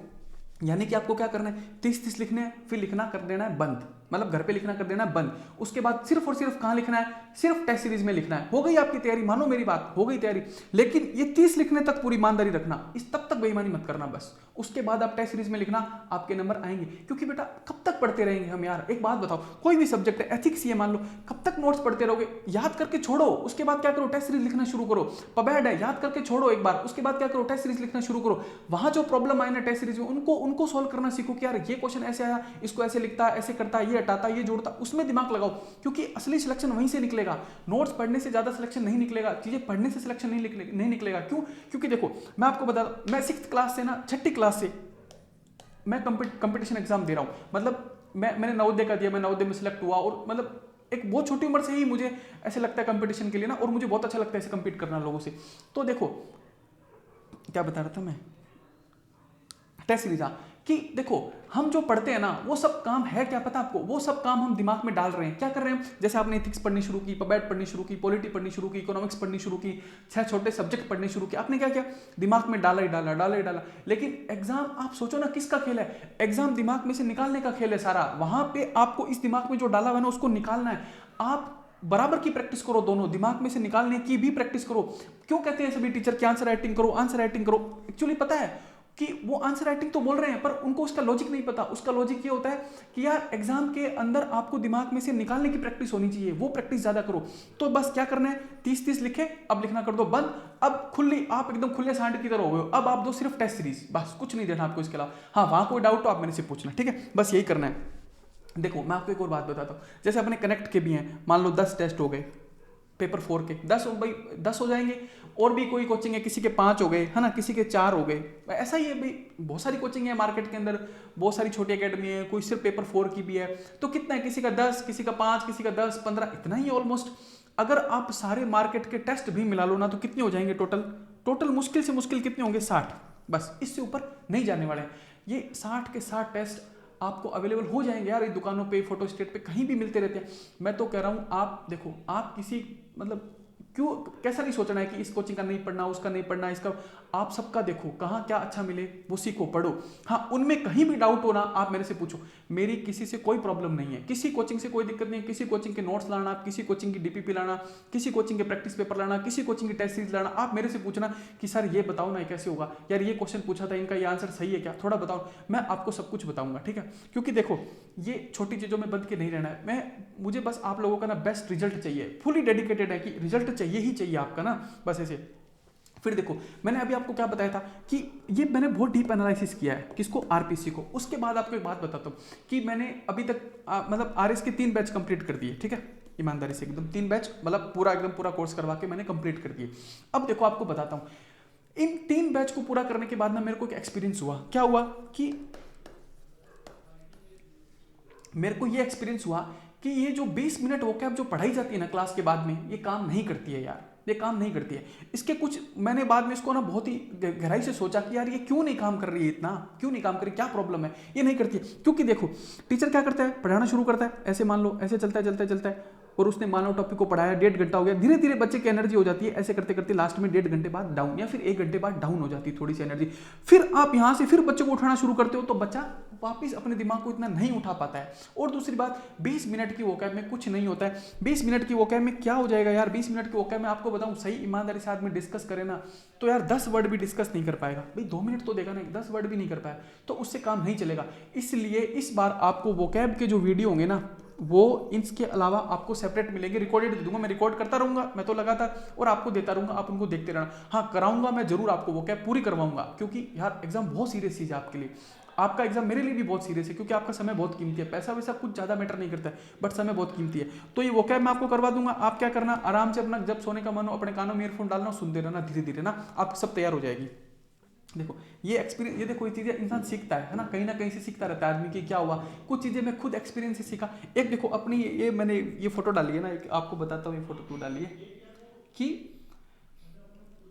यानी कि आपको क्या करना है, 30 लिखने हैं, फिर लिखना कर देना है बंद, मतलब घर पे लिखना कर देना है बंद। उसके बाद सिर्फ और सिर्फ कहां लिखना है, सिर्फ टेस्ट सीरीज में लिखना है। हो गई आपकी तैयारी, मानो मेरी बात, हो गई तैयारी। लेकिन ये 30 लिखने तक पूरी ईमानदारी रखना, इस तब तक बेईमानी मत करना बस। उसके बाद आप टेस्ट सीरीज में लिखना, आपके नंबर आएंगे। क्योंकि बेटा कब तक पढ़ते रहेंगे हम यार, एक बात बताओ, कोई भी सब्जेक्ट है, एथिक्स ही है मान लो, कब तक नोट्स पढ़ते रहोगे, याद करके छोड़ो, उसके बाद क्या करो, टेस्ट सीरीज लिखना शुरू करो। पबैड है, याद करके छोड़ो एक बार, उसके बाद क्या करो, टेस्ट सीरीज लिखना शुरू करो। वहां जो प्रॉब्लम आए ना टेस्ट सीरीज में, उनको सॉल्व करना सीखो कि यार ये क्वेश्चन ऐसे आया, इसको ऐसे लिखता है, ऐसे करता है, ये हटाता है, ये जोड़ता, उसमें दिमाग लगाओ। क्योंकि असली सिलेक्शन वहीं से निकलेगा, नोट्स पढ़ने से ज्यादा सिलेक्शन नहीं निकलेगा, चीजें पढ़ने से सिलेक्शन नहीं निकलेगा। क्यों? क्योंकि देखो मैं आपको बता, मैं 6th क्लास से ना 6ठी क्लास से मैं कंपटीशन एग्जाम दे रहा हूं। मतलब मैंने नवोदय का दिया, मैं नवोदय में सिलेक्ट हुआ, और मतलब एक बहुत छोटी उम्र से ही मुझे ऐसे लगता है कंपटीशन के लिए ना, और मुझे बहुत अच्छा लगता है ऐसे कंपीट करना लोगों से। तो देखो क्या बता रहा था मैं, टेस्ट सीरीज, कि देखो हम जो पढ़ते हैं ना, वो सब काम है क्या पता आपको, वो सब काम हम दिमाग में डाल रहे हैं। क्या कर रहे हैं, जैसे आपने एथिक्स पढ़नी शुरू की, पबैड पढ़नी शुरू की, पॉलिटी पढ़नी शुरू की, इकोनॉमिक्स पढ़नी शुरू की, 6 छोटे सब्जेक्ट पढ़ने शुरू किए, आपने क्या किया, दिमाग में डाला ही डाला। लेकिन एग्जाम आप सोचो ना किसका खेल है, एग्जाम दिमाग में से निकालने का खेल है सारा। वहां पे आपको इस दिमाग में जो डाला हुआ है ना, उसको निकालना है। आप बराबर की प्रैक्टिस करो, दोनों दिमाग में से निकालने की भी प्रैक्टिस करो। क्यों कहते हैं सभी टीचर कि आंसर राइटिंग करो, आंसर राइटिंग करो, एक्चुअली पता है कि वो आंसर राइटिंग तो बोल रहे हैं, पर उनको उसका लॉजिक नहीं पता। उसका लॉजिक ये होता है कि यार एग्जाम के अंदर आपको दिमाग में से निकालने की प्रैक्टिस होनी चाहिए, वो प्रैक्टिस ज्यादा करो। तो बस क्या करना है, 30 लिखे, अब लिखना कर दो बंद। अब खुली, आप एकदम खुले सांड की तरह हो गए। अब आप दो सिर्फ टेस्ट सीरीज, बस कुछ नहीं देना आपको इसके अलावा। हाँ वहां कोई डाउट हो आप मेरे से पूछना, ठीक है, बस यही करना है। देखो मैं आपको एक और बात बताता हूँ, जैसे अपने कनेक्ट के भी हैं, मान लो 10 टेस्ट हो गए पेपर 4 के, 10 हो जाएंगे। और भी कोई कोचिंग है, किसी के 5 हो गए, है ना, किसी के 4 हो गए, ऐसा ही है भाई। बहुत सारी कोचिंग है मार्केट के अंदर, बहुत सारी छोटी एकेडमी है, कोई सिर्फ पेपर 4 की भी है। तो कितना है, किसी का 10, किसी का 5, किसी का 10, 15, इतना ही ऑलमोस्ट। अगर आप सारे मार्केट के टेस्ट भी मिला लो ना, तो कितने हो जाएंगे टोटल मुश्किल से मुश्किल कितने होंगे, 60। बस इससे ऊपर नहीं जाने वाले। ये 60 के 60 टेस्ट आपको अवेलेबल हो जाएंगे यार, ये दुकानों पे, फोटो स्टेट पे, कहीं भी मिलते रहते हैं। मैं तो कह रहा हूँ आप देखो, आप किसी मतलब क्यों कैसा नहीं सोचना है कि इस कोचिंग का नहीं पढ़ना, उसका नहीं पढ़ना, इसका। आप सबका देखो कहाँ क्या अच्छा मिले वो सीखो, पढ़ो। हाँ, उनमें कहीं भी डाउट हो ना आप मेरे से पूछो, मेरी किसी से कोई प्रॉब्लम नहीं है, किसी कोचिंग से कोई दिक्कत नहीं है, किसी कोचिंग के नोट्स लाना, किसी कोचिंग की डीपीपी लाना, किसी कोचिंग के प्रैक्टिस पेपर लाना, किसी कोचिंग की टेस्ट सीरीज लाना, आप मेरे से पूछना कि सर ये बताओ ना कैसे होगा, यार ये क्वेश्चन पूछा था इनका ये आंसर सही है क्या, थोड़ा बताओ, मैं आपको सब कुछ बताऊंगा, ठीक है। क्योंकि देखो ये छोटी चीज़ों में बंद के नहीं रहना है, मुझे बस आप लोगों का ना बेस्ट रिजल्ट चाहिए, फुली डेडिकेटेड है कि रिजल्ट चाहिए ही चाहिए आपका ना, बस ऐसे। फिर देखो मैंने अभी आपको क्या बताया था कि ये मैंने बहुत डीप एनालिसिस किया है, किसको, आरपीसी को। उसके बाद आपको एक बात बताता हूँ कि मैंने अभी तक मतलब आरएस के 3 बैच कंप्लीट कर दिए, ठीक है, ईमानदारी से एकदम 3 बैच, मतलब पूरा एकदम पूरा कोर्स करवा के मैंने कंप्लीट कर दिए। अब देखो आपको बताता हूँ, इन 3 बैच को पूरा करने के बाद ना मेरे को एक एक्सपीरियंस हुआ। क्या हुआ कि मेरे को ये एक्सपीरियंस हुआ कि ये जो 20 मिनट वोकैब जो पढ़ाई जाती है ना क्लास के बाद में, ये काम नहीं करती है यार, ये काम नहीं करती है। इसके कुछ मैंने बाद में इसको ना बहुत ही गहराई से सोचा कि यार ये क्यों नहीं काम कर रही है, इतना क्यों नहीं काम कर रही, क्या प्रॉब्लम है, ये नहीं करती है। क्योंकि देखो टीचर क्या करता है, पढ़ाना शुरू करता है, ऐसे मान लो ऐसे चलता है चलता है चलता है, और उसने मान लो टॉपिक को पढ़ाया 1.5 घंटा हो गया, धीरे धीरे बच्चे की एनर्जी हो जाती है, ऐसे करते करते लास्ट में 1.5 घंटे बाद डाउन, या फिर 1 घंटे बाद डाउन हो जाती है थोड़ी सी एनर्जी। फिर आप यहाँ से फिर बच्चे को उठाना शुरू करते हो तो बच्चा वापिस अपने दिमाग को इतना नहीं उठा पाता है। और दूसरी बात, 20 मिनट की वोकैब में कुछ नहीं होता है। 20 मिनट की वोकैब में क्या हो जाएगा यार, 20 मिनट की वोकैब में आपको बताऊं सही ईमानदारी से आदमी डिस्कस करे ना तो यार 10 वर्ड भी डिस्कस नहीं कर पाएगा भाई, 2 मिनट तो देगा नहीं, 10 वर्ड भी नहीं कर पाया तो उससे काम नहीं चलेगा। इसलिए इस बार आपको वोकैब के जो वीडियो होंगे ना वो इसके अलावा आपको सेपरेट मिलेंगे, रिकॉर्डेड दे दूंगा, मैं रिकॉर्ड करता रहूंगा, मैं तो लगातार, और आपको देता रहूंगा, आप उनको देखते रहना। हाँ कराऊंगा मैं जरूर, आपको वोकैब पूरी करवाऊंगा, क्योंकि यार एग्जाम बहुत सीरियस चीज है आपके लिए, आपका एग्जाम मेरे लिए भी बहुत सीरियस है, क्योंकि आपका समय बहुत कीमती है, पैसा वैसा कुछ ज्यादा मैटर नहीं करता है, बट समय बहुत कीमती है। तो ये वोकैब मैं आपको करवा दूंगा। आप क्या करना, आराम से अपना जब सोने का मन हो अपने कानों में ईयरफोन डालना, सुनते रहना, धीरे धीरे ना आपकी सब तैयार हो जाएगी। देखो ये एक्सपीरियंस, ये देखो ये चीजें इंसान सीखता है ना, कहीं ना कहीं से सीखता रहता है आदमी की क्या हुआ, कुछ चीजें मैं खुद एक्सपीरियंस से सीखा। एक देखो अपनी ये मैंने ये फोटो डाली है ना, एक आपको बताता हूँ ये फोटो क्यों डाली है, कि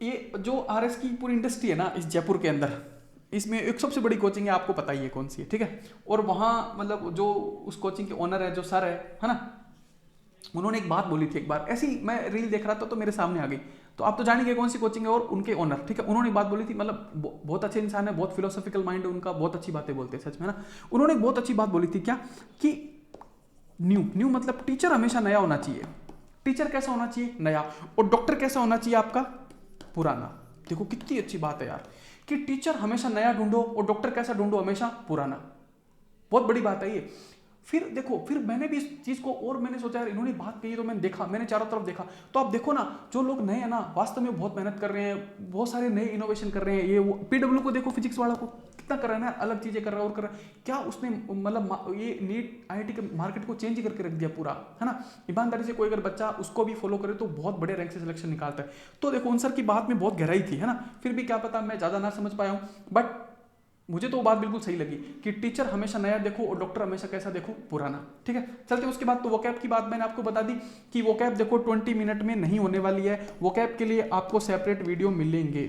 ये जो आरएस की पूरी इंडस्ट्री है ना इस जयपुर के अंदर, इसमें एक सबसे बड़ी कोचिंग है, आपको पता ही है कौन सी है, ठीक है। और वहाँ मतलब जो उस कोचिंग के ओनर है, जो सर है ना, उन्होंने एक बात बोली थी एक बार, ऐसी मैं रील देख रहा था तो मेरे सामने आ गई, तो आप तो जान गए कौन सी कोचिंग है और उनके ओनर, ठीक है। उन्होंने एक बात बोली थी, मतलब बहुत अच्छे इंसान है, बहुत फिलोसॉफिकल माइंड है उनका, बहुत अच्छी बातें बोलते हैं सच में ना। उन्होंने एक बहुत अच्छी बात बोली थी, क्या कि न्यू मतलब टीचर हमेशा नया होना चाहिए। टीचर कैसा होना चाहिए, नया, और डॉक्टर कैसा होना चाहिए आपका, पुराना। देखो कितनी अच्छी बात है यार, कि टीचर हमेशा नया ढूंढो और डॉक्टर कैसा ढूंढो, हमेशा पुराना। बहुत बड़ी बात है ये। फिर देखो, फिर मैंने भी इस चीज को, और मैंने सोचा यार इन्होंने बात कही तो मैंने देखा, मैंने चारों तरफ देखा, तो आप देखो ना जो लोग नए हैं ना वास्तव में बहुत मेहनत कर रहे हैं, बहुत सारे नए इनोवेशन कर रहे हैं। ये वो पीडब्ल्यू को देखो, फिजिक्स वाला को कितना कर रहा है ना, अलग चीजें कर रहा है और कर रहा है, क्या उसने मतलब ये नीट आईआईटी के मार्केट को चेंज करके रख दिया पूरा, है ना। ईमानदारी से कोई अगर बच्चा उसको भी फॉलो करे तो बहुत बड़े रैंक से सिलेक्शन निकालता है। तो देखो उन सर की बात में बहुत गहराई थी, है ना। फिर भी क्या पता मैं ज्यादा ना समझ पाया हूँ, बट मुझे तो वो बात बिल्कुल सही लगी कि टीचर हमेशा नया देखो और डॉक्टर हमेशा कैसा देखो, पुराना, ठीक है। चलते हैं उसके बाद, तो वोकैब की बात मैंने आपको बता दी कि वोकैब देखो 20 मिनट में नहीं होने वाली है। वोकैब के लिए आपको सेपरेट वीडियो मिलेंगे,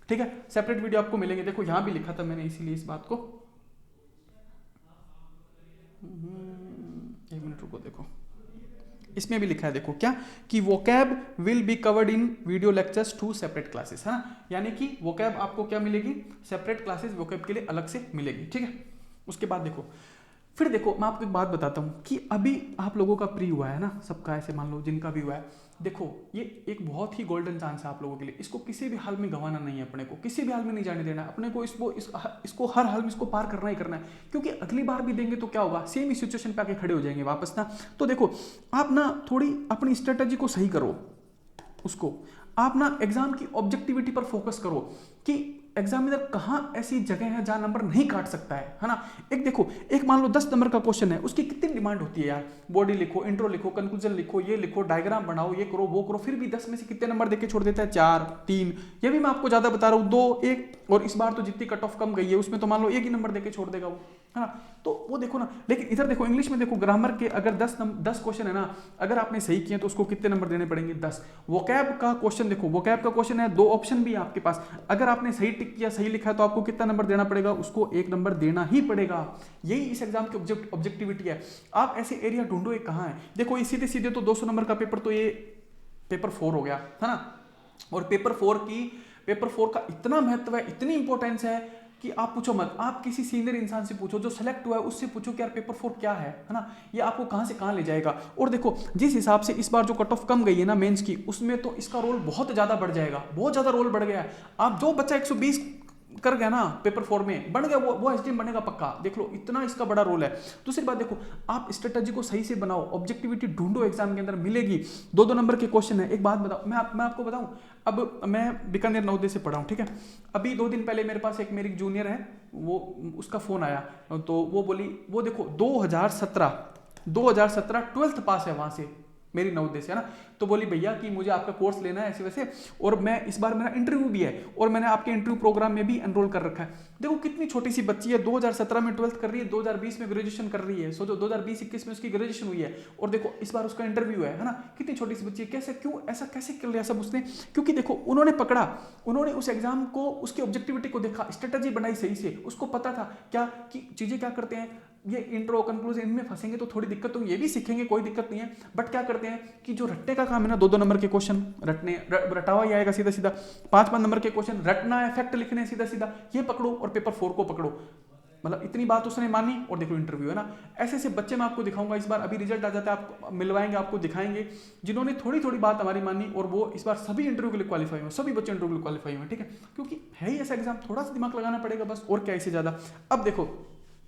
ठीक है, सेपरेट वीडियो आपको मिलेंगे। देखो यहां भी लिखा था मैंने इसीलिए इस बात को, एक मिनट रुको, देखो इसमें भी लिखा है, देखो क्या, कि vocab will be covered in video lectures 2 separate classes, है ना। यानी कि वोकैब आपको क्या मिलेगी, सेपरेट क्लासेस वोकैब के लिए अलग से मिलेगी, ठीक है। उसके बाद देखो, फिर देखो मैं आपको एक बात बताता हूँ कि अभी आप लोगों का प्री हुआ है ना, सबका ऐसे मान लो जिनका भी हुआ है, देखो ये एक बहुत ही गोल्डन चांस है आप लोगों के लिए। इसको किसी भी हाल में गंवाना नहीं है, अपने को किसी भी हाल में नहीं जाने देना है, अपने को इसको हर हाल में इसको पार करना ही करना है, क्योंकि अगली बार भी देंगे तो क्या होगा, सेम ही सिचुएशन पे आके खड़े हो जाएंगे वापस ना। तो देखो आप ना थोड़ी अपनी स्ट्रेटेजी को सही करो, उसको आप ना एग्जाम की ऑब्जेक्टिविटी पर फोकस करो कि एग्जामिनर कहां ऐसी जगह है जहां नंबर नहीं काट सकता है ना। एक देखो, एक मान लो 10 नंबर का क्वेश्चन है, उसकी कितनी डिमांड होती है यार, बॉडी लिखो, इंट्रो लिखो, कंक्लूजन लिखो, ये लिखो, डायग्राम बनाओ, ये करो वो करो, फिर भी 10 में से कितने नंबर देके छोड़ देता है, 4, 3, ये भी मैं आपको ज्यादा बता रहा हूँ, 2, 1, और इस बार तो जितनी कट ऑफ कम गई है उसमें तो मान लो 1 ही नंबर देके छोड़ देगा वो, है ना। तो वो देखो ना, लेकिन इधर देखो इंग्लिश में देखो, ग्रामर के अगर 10 क्वेश्चन है ना, अगर आपने सही किए तो उसको कितने नंबर देने पड़ेंगे, 10। वोकैब का क्वेश्चन देखो, वोकैब का क्वेश्चन है, 2 ऑप्शन भी है आपके पास, अगर आपने सही टिक किया, सही लिखा है तो आपको कितना नंबर देना पड़ेगा, उसको 1 नंबर देना ही पड़ेगा। यही इस एग्जाम की ऑब्जेक्टिविटी है। आप ऐसे एरिया ढूंढो, ये कहाँ है। देखो ये सीधे सीधे तो 200 नंबर का पेपर, तो ये पेपर 4 हो गया, है ना। और पेपर 4 की पेपर 4 का इतना महत्व है, इतनी इंपॉर्टेंस है कि आप पूछो मत। आप किसी सीनियर इंसान से पूछो जो सेलेक्ट हुआ है, उससे पूछो कि यार पेपर 4 क्या है ना, ये आपको कहां से कहां ले जाएगा। और देखो जिस हिसाब से इस बार जो कट ऑफ कम गई है ना मेंस की, उसमें तो इसका रोल बहुत ज्यादा बढ़ जाएगा, बहुत ज्यादा रोल बढ़ गया है। आप जो बच्चा 120 कर गया ना पेपर 4 में, बन गया वो एसडीएम बनेगा पक्का, देख लो इतना इसका बड़ा रोल है। दूसरी बात देखो, आप स्ट्रेटजी को सही से बनाओ, ऑब्जेक्टिविटी ढूंढो, एग्जाम के अंदर मिलेगी। 2-2 नंबर के क्वेश्चन है। एक बात बताओ, मैं आपको बताऊं, अब मैं बीकानेर नवोदय से पढ़ा हूं, ठीक है। अभी 2 दिन पहले मेरे पास एक मेरी जूनियर है, वो उसका फोन आया, तो वो बोली, वो देखो 2017 ट्वेल्थ पास है वहां से, मेरी नवोदय से, है ना। तो बोली भैया कि मुझे आपका कोर्स लेना है ऐसे वैसे, और मैं इस बार मेरा इंटरव्यू भी है, और मैंने आपके इंटरव्यू प्रोग्राम में भी एनरोल कर रखा है। देखो कितनी छोटी सी बच्ची है, 2017 में ट्वेल्थ कर रही है, 2020 में ग्रेजुएशन कर रही है। सोचो 2020-21 में उसकी ग्रेजुएशन हुई है, और देखो इस बार उसका इंटरव्यू है ना। कितनी छोटी सी बच्ची है, कैसे, क्यों ऐसा कैसे कर लिया सब उसने? क्योंकि देखो उन्होंने पकड़ा, उन्होंने उस एग्जाम को, उसकी ऑब्जेक्टिविटी को देखा, स्ट्रेटजी बनाई सही से, उसको पता था क्या कि चीजें क्या करते हैं, ये इंट्रो कंक्लूजन इनमें फंसेंगे तो थोड़ी दिक्कत होगी, ये भी सीखेंगे, कोई दिक्कत नहीं है। बट क्या करते हैं कि जो रटने का काम है ना, 2-2 नंबर के क्वेश्चन रटने, रटावा ही आएगा सीधा सीधा, 5-5 नंबर के क्वेश्चन रटना है, फैक्ट लिखने है सीधा सीधा, ये पकड़ो और पेपर 4 को पकड़ो। मतलब इतनी बात उसने मानी, और देखो इंटरव्यू है ना। ऐसे ऐसे बच्चे मैं आपको दिखाऊंगा इस बार, अभी रिजल्ट आ जाता है, आपको मिलवाएंगे, आपको दिखाएंगे, जिन्होंने थोड़ी थोड़ी बात हमारी मानी, और वो इस बार सभी इंटरव्यू के लिए क्वालिफाई हुए, सभी बच्चे इंटरव्यू के लिए क्वालिफाई हुए, ठीक है। क्योंकि है ही ऐसा एग्जाम, थोड़ा सा दिमाग लगाना पड़ेगा बस, और क्या इससे ज्यादा। अब देखो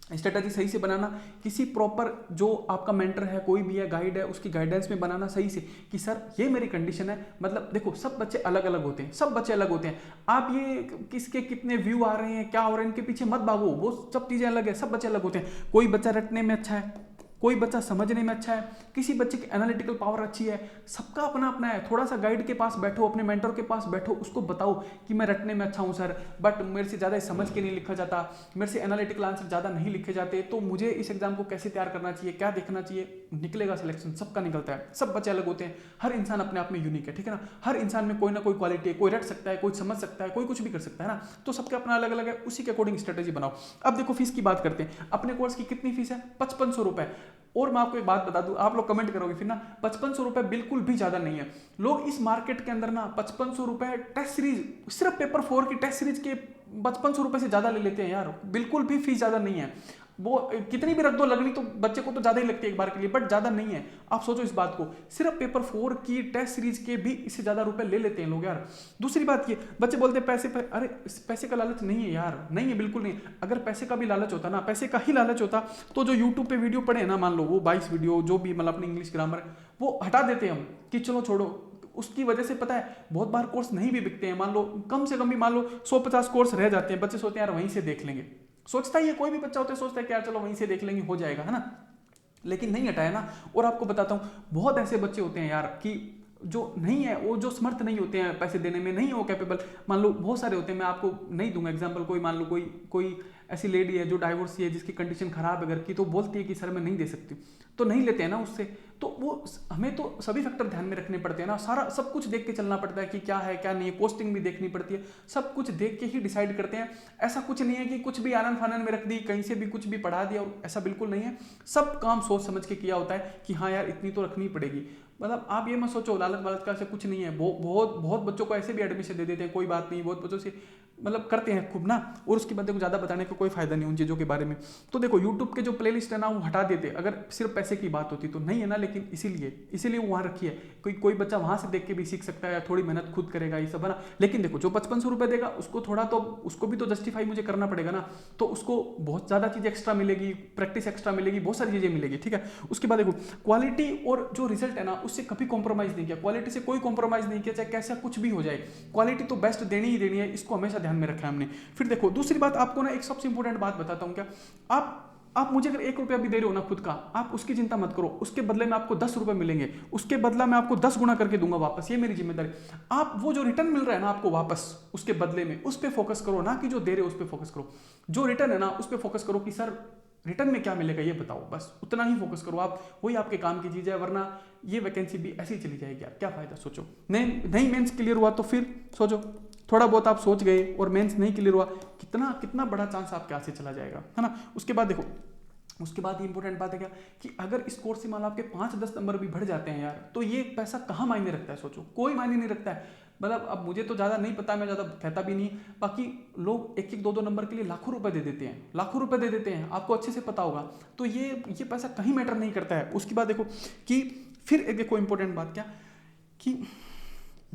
स्ट्रेटजी सही से बनाना, किसी प्रॉपर जो आपका मेंटर है, कोई भी है, गाइड है, उसकी गाइडेंस में बनाना सही से, कि सर ये मेरी कंडीशन है। मतलब देखो सब बच्चे अलग अलग होते हैं, सब बच्चे अलग होते हैं। आप ये किसके कितने व्यू आ रहे हैं, क्या हो रहा है, इनके पीछे मत भागो, वो सब चीजें अलग है, सब बच्चे अलग होते हैं। कोई बच्चा रटने में अच्छा है, कोई बच्चा समझने में अच्छा है, किसी बच्चे की एनालिटिकल पावर अच्छी है, सबका अपना अपना है। थोड़ा सा गाइड के पास बैठो, अपने मेंटर के पास बैठो, उसको बताओ कि मैं रटने में अच्छा हूं सर, बट मेरे से ज़्यादा समझ के नहीं लिखा जाता, मेरे से एनालिटिकल आंसर ज़्यादा नहीं लिखे जाते, तो मुझे इस एग्जाम को कैसे तैयार करना चाहिए, क्या देखना चाहिए, निकलेगा सिलेक्शन, सबका निकलता है। सब बच्चे अलग होते हैं, हर इंसान अपने आप में यूनिक है, ठीक है ना। हर इंसान में कोई ना कोई क्वालिटी है, कोई रट सकता है, कोई समझ सकता है, कोई कुछ भी कर सकता है ना। तो सबका अपना अलग अलग है, उसी के अकॉर्डिंग स्ट्रेटेजी बनाओ। अब देखो फीस की बात करते हैं। अपने कोर्स की कितनी फीस है? 5500 रुपए। और मैं आपको एक बात बता दूं, आप लोग कमेंट करोगे फिर ना, 5500 रुपए बिल्कुल भी ज्यादा नहीं है। लोग इस मार्केट के अंदर ना 5500 रुपए टेस्ट सीरीज, सिर्फ पेपर 4 की टेस्ट सीरीज के 5500 रुपए से ज्यादा ले लेते हैं यार। बिल्कुल भी फीस ज्यादा नहीं है। वो कितनी भी रख दो, लगनी तो बच्चे को तो ज्यादा ही लगती है एक बार के लिए, बट ज्यादा नहीं है। आप सोचो इस बात को, सिर्फ पेपर 4 की टेस्ट सीरीज के भी इससे ज्यादा रुपए ले लेते हैं लोग यार। दूसरी बात ये, बच्चे बोलते हैं पैसे पर, अरे पैसे का लालच नहीं है यार, नहीं है, बिल्कुल नहीं। अगर पैसे का भी लालच होता ना, पैसे का ही लालच होता, तो जो यूट्यूब पे वीडियो पड़े ना, मान लो वो 22 वीडियो जो भी, मतलब अपनी इंग्लिश ग्रामर, वो हटा देते हम कि चलो छोड़ो। उसकी वजह से पता है बहुत बार कोर्स नहीं भी बिकते हैं। मान लो कम से कम भी, मान लो 150 कोर्स रह जाते हैं, बच्चे सोचते हैं यार वहीं से देख लेंगे। सोचता ही है, कोई भी बच्चा होता है सोचता है कि यार चलो वहीं से देख लेंगे, हो जाएगा, है ना। लेकिन नहीं हटाया ना। और आपको बताता हूँ, बहुत ऐसे बच्चे होते हैं यार कि जो नहीं है, वो जो समर्थ नहीं होते हैं पैसे देने में, नहीं है वो कैपेबल। मान लो बहुत सारे होते हैं, मैं आपको नहीं दूंगा एग्जांपल, कोई मान लो कोई ऐसी लेडी है जो डाइवोर्स है, जिसकी कंडीशन खराब है घर की, तो बोलती है कि सर मैं नहीं दे सकती, तो नहीं लेते हैं ना उससे। तो वो हमें तो सभी फैक्टर ध्यान में रखने पड़ते हैं ना, सारा सब कुछ देख के चलना पड़ता है कि क्या है क्या नहीं है, कॉस्टिंग भी देखनी पड़ती है, सब कुछ देख के ही डिसाइड करते हैं। ऐसा कुछ नहीं है कि कुछ भी आनंद फानंद में रख दी, कहीं से भी कुछ भी पढ़ा दिया, और ऐसा बिल्कुल नहीं है। सब काम सोच समझ के किया होता है कि हाँ यार इतनी तो रखनी पड़ेगी। मतलब आप ये मत सोचो लालच वालच का, ऐसे कुछ नहीं है। बहुत बच्चों को ऐसे भी एडमिशन दे देते हैं, कोई बात नहीं, बहुत बच्चों से मतलब करते हैं खूब ना। और उसके बाद देखो ज़्यादा बताने का कोई फायदा नहीं उन चीज़ों के बारे में। तो देखो यूट्यूब के जो प्लेलिस्ट है ना, वो हटा देते अगर सिर्फ पैसे की बात होती तो, नहीं है ना। लेकिन इसीलिए वो वहाँ रखी है। कोई बच्चा वहाँ से देख के भी सीख सकता है, थोड़ी मेहनत खुद करेगा, ये सब है ना। लेकिन देखो जो 5500 रुपये देगा, उसको थोड़ा तो, उसको भी तो जस्टिफाई मुझे करना पड़ेगा ना। तो उसको बहुत ज़्यादा चीज़ एक्स्ट्रा मिलेगी, प्रैक्टिस एक्स्ट्रा मिलेगी, बहुत सारी चीज़ें मिलेगी, ठीक है। उसके बाद देखो क्वालिटी और जो रिजल्ट है ना, उससे कभी कॉम्प्रोमाइज़ नहीं किया, क्वालिटी से कोई कॉम्प्रोमाइज़ नहीं किया, चाहे कैसा कुछ भी हो जाए, क्वालिटी तो बेस्ट देनी ही देनी है। इसको हमेशा ध्यान में रखा है हमने। फिर देखो दूसरी बात, आपको ना एक सबसे इंपॉर्टेंट बात बताता हूं। क्या आप मुझे अगर 1 रुपया भी दे रहे हो ना खुद का, आप उसकी चिंता मत करो, उसके बदले में आपको 10 रुपए मिलेंगे, उसके बदला मैं आपको 10 गुना करके दूंगा वापस, ये मेरी जिम्मेदारी। आप वो जो रिटर्न मिल रहा है ना आपको वापस उसके बदले में, उस पर फोकस करो ना कि जो दे रहे हो उस पर फोकस करो। जो रिटर्न है ना उस पर फोकस करो कि सर रिटर्न में क्या मिलेगा ये बताओ, बस उतना ही फोकस करो आप, वही आपके काम की चीज है। वरना ये वैकेंसी भी ऐसी चली जाएगी यार, क्या फायदा। सोचो नहीं मेंस क्लियर हुआ तो फिर सोचो, थोड़ा बहुत आप सोच गए और मेंस नहीं क्लियर हुआ, कितना बड़ा चांस आपके हाथ से चला जाएगा, है ना। उसके बाद देखो, उसके बाद इंपॉर्टेंट बात है क्या कि अगर इस कोर्स से मान लो आपके 5-10 नंबर भी बढ़ जाते हैं यार, तो ये पैसा कहाँ मायने रखता है। सोचो कोई मायने नहीं रखता है। मतलब अब मुझे तो ज़्यादा नहीं पता, मैं ज़्यादा कहता भी नहीं, बाकी लोग एक एक दो दो नंबर के लिए लाखों रुपए दे देते हैं, लाखों रुपए दे देते हैं, आपको अच्छे से पता होगा। तो ये पैसा कहीं मैटर नहीं करता है। उसके बाद देखो कि फिर एक देखो इंपॉर्टेंट बात क्या, कि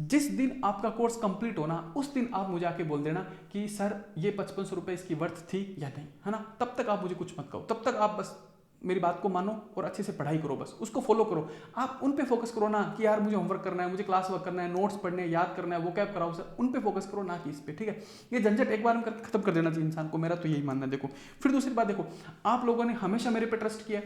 जिस दिन आपका कोर्स कंप्लीट होना उस दिन आप मुझे आके बोल देना कि सर ये 5500 रुपये इसकी वर्थ थी या नहीं, है ना। तब तक आप मुझे कुछ मत कहो, तब तक आप बस मेरी बात को मानो और अच्छे से पढ़ाई करो, बस उसको फॉलो करो। आप उन पे फोकस करो ना कि यार मुझे होमवर्क करना है, मुझे क्लास वर्क करना है, नोट्स पढ़ने, याद करना है, वो कैब कराओ सर, उन पे फोकस करो ना कि इस पे, ठीक है। ये झंझट एक बार में करके खत्म कर देना चाहिए इंसान को, मेरा तो यही मानना है। देखो फिर दूसरी बात देखो, आप लोगों ने हमेशा मेरे पे ट्रस्ट किया,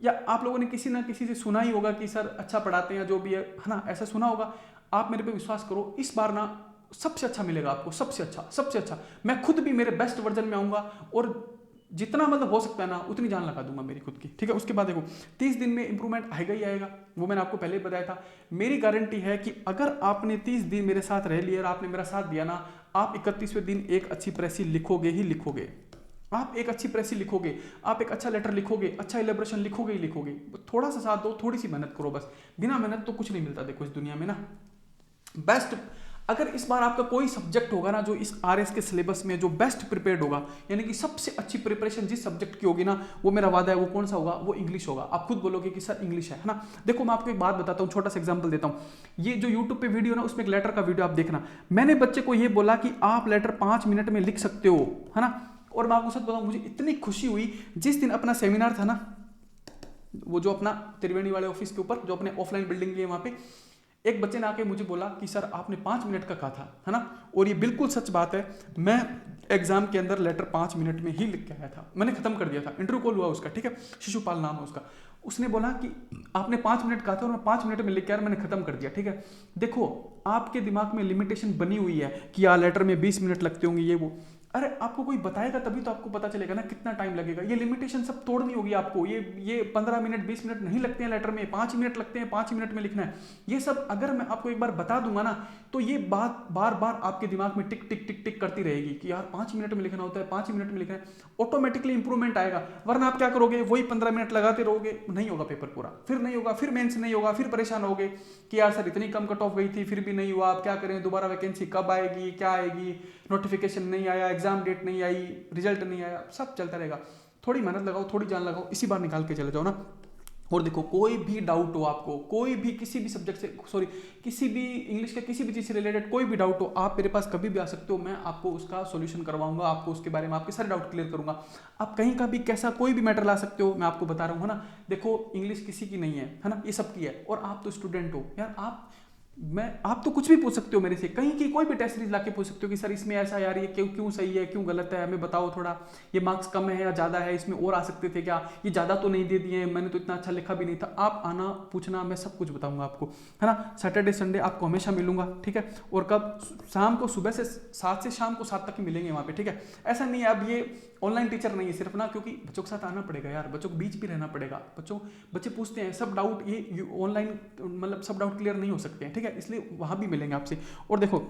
या आप लोगों ने किसी ना किसी से सुना ही होगा कि सर अच्छा पढ़ाते हैं, जो भी है ना, ऐसा सुना होगा। आप मेरे पे विश्वास करो, इस बार ना सबसे अच्छा मिलेगा आपको, सबसे अच्छा, सबसे अच्छा। मैं खुद भी मेरे बेस्ट वर्जन में आऊँगा और जितना मतलब हो सकता है ना उतनी जान लगा दूंगा मेरी खुद की, ठीक है। उसके बाद देखो 30 दिन में इंप्रूवमेंट आएगा ही आएगा, वो मैंने आपको पहले ही बताया था। मेरी गारंटी है कि अगर आपने 30 दिन मेरे साथ रह लिया और आपने मेरा साथ दिया ना, आप 31वें दिन एक अच्छी प्रेसी लिखोगे ही लिखोगे। आप एक अच्छी प्रेसी लिखोगे, आप एक अच्छा लेटर लिखोगे, अच्छा इलेबोरेशन लिखोगे ही लिखोगे। थोड़ा सा साथ दो, थोड़ी सी मेहनत करो बस, बिना मेहनत तो कुछ नहीं मिलता देखो इस दुनिया में ना। बेस्ट, अगर इस बार आपका कोई सब्जेक्ट होगा ना जो इस आरएस के सिलेबस में जो बेस्ट प्रिपेयर्ड होगा, यानी कि सबसे अच्छी प्रिपरेशन जिस सब्जेक्ट की होगी ना, वो मेरा वादा है, वो कौन सा होगा, वो इंग्लिश होगा। आप खुद बोलोगे कि सर इंग्लिश है ना। देखो मैं आपको एक बात बताता हूँ, छोटा सा एग्जांपल देता हूँ। ये जो यूट्यूब पे वीडियो ना, उसमें एक लेटर का वीडियो आप देखना। मैंने बच्चे को ये बोला कि आप लेटर 5 मिनट में लिख सकते हो, है ना। और मैं आपको सच बताऊँ, मुझे इतनी खुशी हुई जिस दिन अपना सेमिनार था ना, वो जो अपना त्रिवेणी वाले ऑफिस के ऊपर जो अपने ऑफलाइन बिल्डिंग लिए, वहाँ पे एक बच्चे ने आके मुझे बोला कि सर आपने 5 मिनट का कहा था, है ना। और ये बिल्कुल सच बात है, मैं एग्जाम के अंदर लेटर 5 मिनट में ही लिख के आया था, मैंने खत्म कर दिया था। इंटरव्यू कॉल हुआ उसका, ठीक है, शिशुपाल नाम है उसका। उसने बोला कि आपने 5 मिनट कहा था और मैं 5 मिनट में लिख के आया, मैंने खत्म कर दिया, ठीक है। देखो आपके दिमाग में लिमिटेशन बनी हुई है कि यार लेटर में 20 मिनट लगते होंगे, ये वो। अरे आपको कोई बताएगा तभी तो आपको पता चलेगा ना कितना टाइम लगेगा। ये लिमिटेशन सब तोड़नी होगी आपको। ये 15 मिनट 20 मिनट नहीं लगते हैं लेटर में, 5 मिनट लगते हैं, 5 मिनट में लिखना है। ये सब अगर मैं आपको एक बार बता दूंगा ना, तो ये बात बार बार आपके दिमाग में टिक टिक टिक टिक करती रहेगी कि यार 5 मिनट में लिखना होता है, 5 मिनट में लिखना है। ऑटोमेटिकली इंप्रूवमेंट आएगा। वरना आप क्या करोगे, वही 15 मिनट लगाते रहोगे, नहीं होगा पेपर पूरा, फिर नहीं होगा, फिर मेंस नहीं होगा, फिर परेशान होगे कि यार सर इतनी कम कट ऑफ गई थी फिर भी नहीं हुआ, आप क्या करें, दोबारा वैकेंसी कब आएगी, क्या आएगी, नोटिफिकेशन नहीं आया, एग्जाम डेट नहीं आई, रिजल्ट नहीं आया, सब चलता रहेगा। थोड़ी मेहनत लगाओ, थोड़ी जान लगाओ, इसी बार निकाल के चले जाओ ना। और देखो कोई भी डाउट हो आपको, कोई भी किसी भी सब्जेक्ट से, सॉरी किसी भी इंग्लिश के किसी भी चीज़ से रिलेटेड कोई भी डाउट हो, आप मेरे पास कभी भी आ सकते हो। मैं आपको उसका सॉल्यूशन करवाऊंगा, आपको उसके बारे में आपके सारे डाउट क्लियर करूंगा। आप कहीं का भी कैसा कोई भी मैटर ला सकते हो, मैं आपको बता रहा हूँ, है ना। देखो इंग्लिश किसी की नहीं है ना, ये सबकी है। और आप तो स्टूडेंट हो यार, आप तो कुछ भी पूछ सकते हो मेरे से, कहीं की कोई भी टेस्ट सीरीज लाके पूछ सकते हो कि सर इसमें ऐसा यार ये क्यों सही है, क्यों गलत है, हमें बताओ थोड़ा, ये मार्क्स कम है या ज़्यादा है, इसमें और आ सकते थे क्या, ये ज़्यादा तो नहीं दे दिए, मैंने तो इतना अच्छा लिखा भी नहीं था। आप आना, पूछना, मैं सब कुछ बताऊंगा आपको, है ना। सैटरडे संडे आपको हमेशा मिलूंगा, ठीक है। और कब, शाम को, सुबह से 7 से शाम को 7 तक ही मिलेंगे वहाँ पे, ठीक है। ऐसा नहीं है अब ये ऑनलाइन टीचर नहीं है सिर्फ ना, क्योंकि बच्चों के साथ आना पड़ेगा यार, बच्चों के बीच भी रहना पड़ेगा। बच्चे पूछते हैं सब डाउट, ये ऑनलाइन मतलब सब डाउट क्लियर नहीं हो सकते हैं, ठीक है, इसलिए वहाँ भी मिलेंगे आपसे। और देखो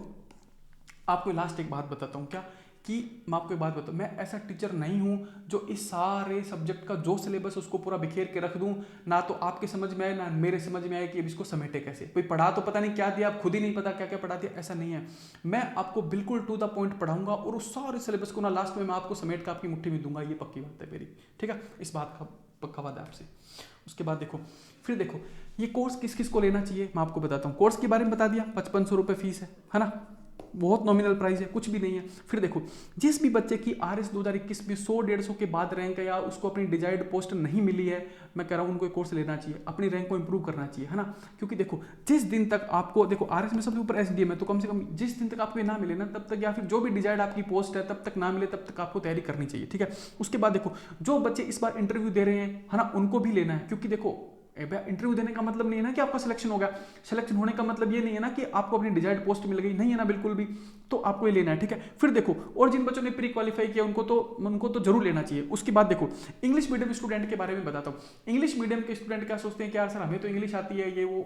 आपको लास्ट एक बात बताता हूँ, क्या कि मैं आपको एक बात बताऊँ, मैं ऐसा टीचर नहीं हूँ जो इस सारे सब्जेक्ट का जो सिलेबस उसको पूरा बिखेर के रख दूँ, ना तो आपके समझ में आए ना मेरे समझ में आए कि अब इसको समेटे कैसे। कोई पढ़ा तो पता नहीं क्या दिया, आप खुद ही नहीं पता क्या क्या पढ़ा दिया, ऐसा नहीं है। मैं आपको बिल्कुल टू द पॉइंट पढ़ाऊंगा और उस सारे सिलेबस को ना लास्ट में मैं आपको समेट कर आपकी मुट्ठी में दूंगा, ये पक्की बात है मेरी, ठीक है। इस बात का पक्का वादा है आपसे। उसके बाद देखो, फिर देखो ये कोर्स किस किस को लेना चाहिए, मैं आपको बताता हूँ। कोर्स के बारे में बता दिया, 5500 रुपये फीस है ना, बहुत नॉमिनल प्राइस है, कुछ भी नहीं है। फिर देखो जिस भी बच्चे की आरएस 2021 में 100-150 के बाद रैंक है या उसको अपनी डिजायर्ड पोस्ट नहीं मिली है, मैं कह रहा हूँ उनको एक कोर्स लेना चाहिए, अपनी रैंक को इंप्रूव करना चाहिए, है ना। क्योंकि देखो जिस दिन तक आपको, देखो आरएस में सबसे ऊपर एसडीएम है, तो कम से कम जिस दिन तक आपको ना मिले ना, तब तक, या फिर जो भी डिजायर्ड आपकी पोस्ट है तब तक ना मिले, तब तक आपको तैयारी करनी चाहिए, ठीक है। उसके बाद देखो जो बच्चे इस बार इंटरव्यू दे रहे हैं, है ना, उनको भी लेना है। क्योंकि देखो इंटरव्यू देने का मतलब नहीं है ना कि आपका सिलेक्शन हो गया, सिलेक्शन होने का मतलब ये नहीं है ना कि आपको अपनी डिजायर्ड पोस्ट मिल गई, नहीं है ना, बिल्कुल भी। तो आपको ये लेना है, ठीक है। फिर देखो और जिन बच्चों ने प्री क्वालिफाई किया उनको तो जरूर लेना चाहिए। उसके बाद देखो इंग्लिश मीडियम स्टूडेंट के बारे में बताता हूँ। इंग्लिश मीडियम के स्टूडेंट क्या सोचते हैं कि यार सर हमें तो इंग्लिश आती है, ये वो,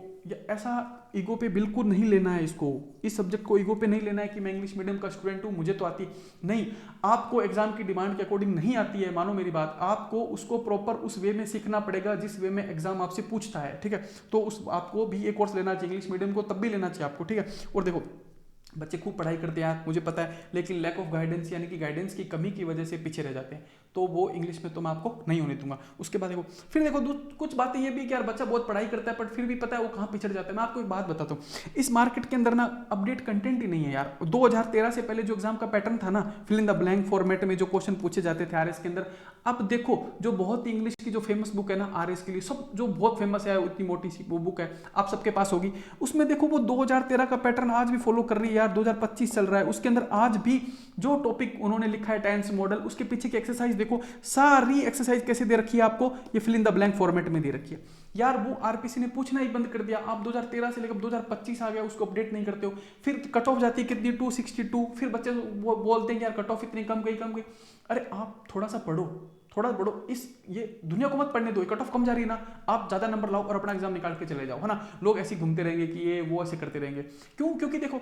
ऐसा ईगो पे बिल्कुल नहीं लेना है इसको, इस सब्जेक्ट को ईगो पे नहीं लेना है कि मैं इंग्लिश मीडियम का स्टूडेंट हूँ मुझे तो आती नहीं। आपको एग्जाम की डिमांड के अकॉर्डिंग नहीं आती है, मानो मेरी बात, आपको उसको प्रॉपर उस वे में सीखना पड़ेगा जिस वे में एग्जाम आपसे पूछता है, ठीक है। तो उस आपको भी एक कोर्स लेना चाहिए इंग्लिश मीडियम को, तब भी लेना चाहिए आपको, ठीक है। और देखो बच्चे खूब पढ़ाई करते हैं यार, मुझे पता है, लेकिन लैक ऑफ गाइडेंस यानी कि गाइडेंस की कमी की वजह से पीछे रह जाते हैं, तो वो इंग्लिश में तो मैं आपको नहीं होने दूंगा। उसके बाद देखो फिर देखो कुछ बातें ये भी कि यार बच्चा बहुत पढ़ाई करता है पर फिर भी पता है वो कहाँ पिछड़ जाता है। मैं आपको एक बात बताता हूँ, इस मार्केट के अंदर ना अपडेट कंटेंट ही नहीं है यार। 2013 से पहले जो एग्जाम का पैटर्न था ना, fill in the blank format में जो क्वेश्चन पूछे जाते थे आरएस के अंदर, अब देखो जो बहुत ही इंग्लिश की जो फेमस बुक है ना आरएस के लिए, सब जो बहुत फेमस है, इतनी मोटी सी वो बुक है, आप सबके पास होगी, उसमें देखो वो 2013 का पैटर्न आज भी फॉलो कर रही है यार। 2025 चल रहा है, उसके अंदर आज भी जो टॉपिक उन्होंने लिखा है टेंस मॉडल, उसके पीछे की एक्सरसाइज देखो, सारी एक्सरसाइज कैसे दे रखी है आपको, ये fill in the blank format में दे रखी है यार। वो आरपीसी ने पूछना ही बंद कर दिया, आप 2013 से लेकर 2025 आ गया, उसको अपडेट नहीं करते हो। फिर कट ऑफ जाती है कितनी, 262, फिर बच्चे वो बोलते हैं यार कट ऑफ इतनी कम गई। अरे आप थोड़ा सा पढ़ो, इस ये दुनिया को मत पढ़ने दो, कट ऑफ कम जा रही है ना, आप ज्यादा नंबर लाओ और अपना एग्जाम निकाल के चले जाओ, है ना। लोग ऐसे घूमते रहेंगे कि ये वो ऐसे करते रहेंगे, क्यों? क्योंकि देखो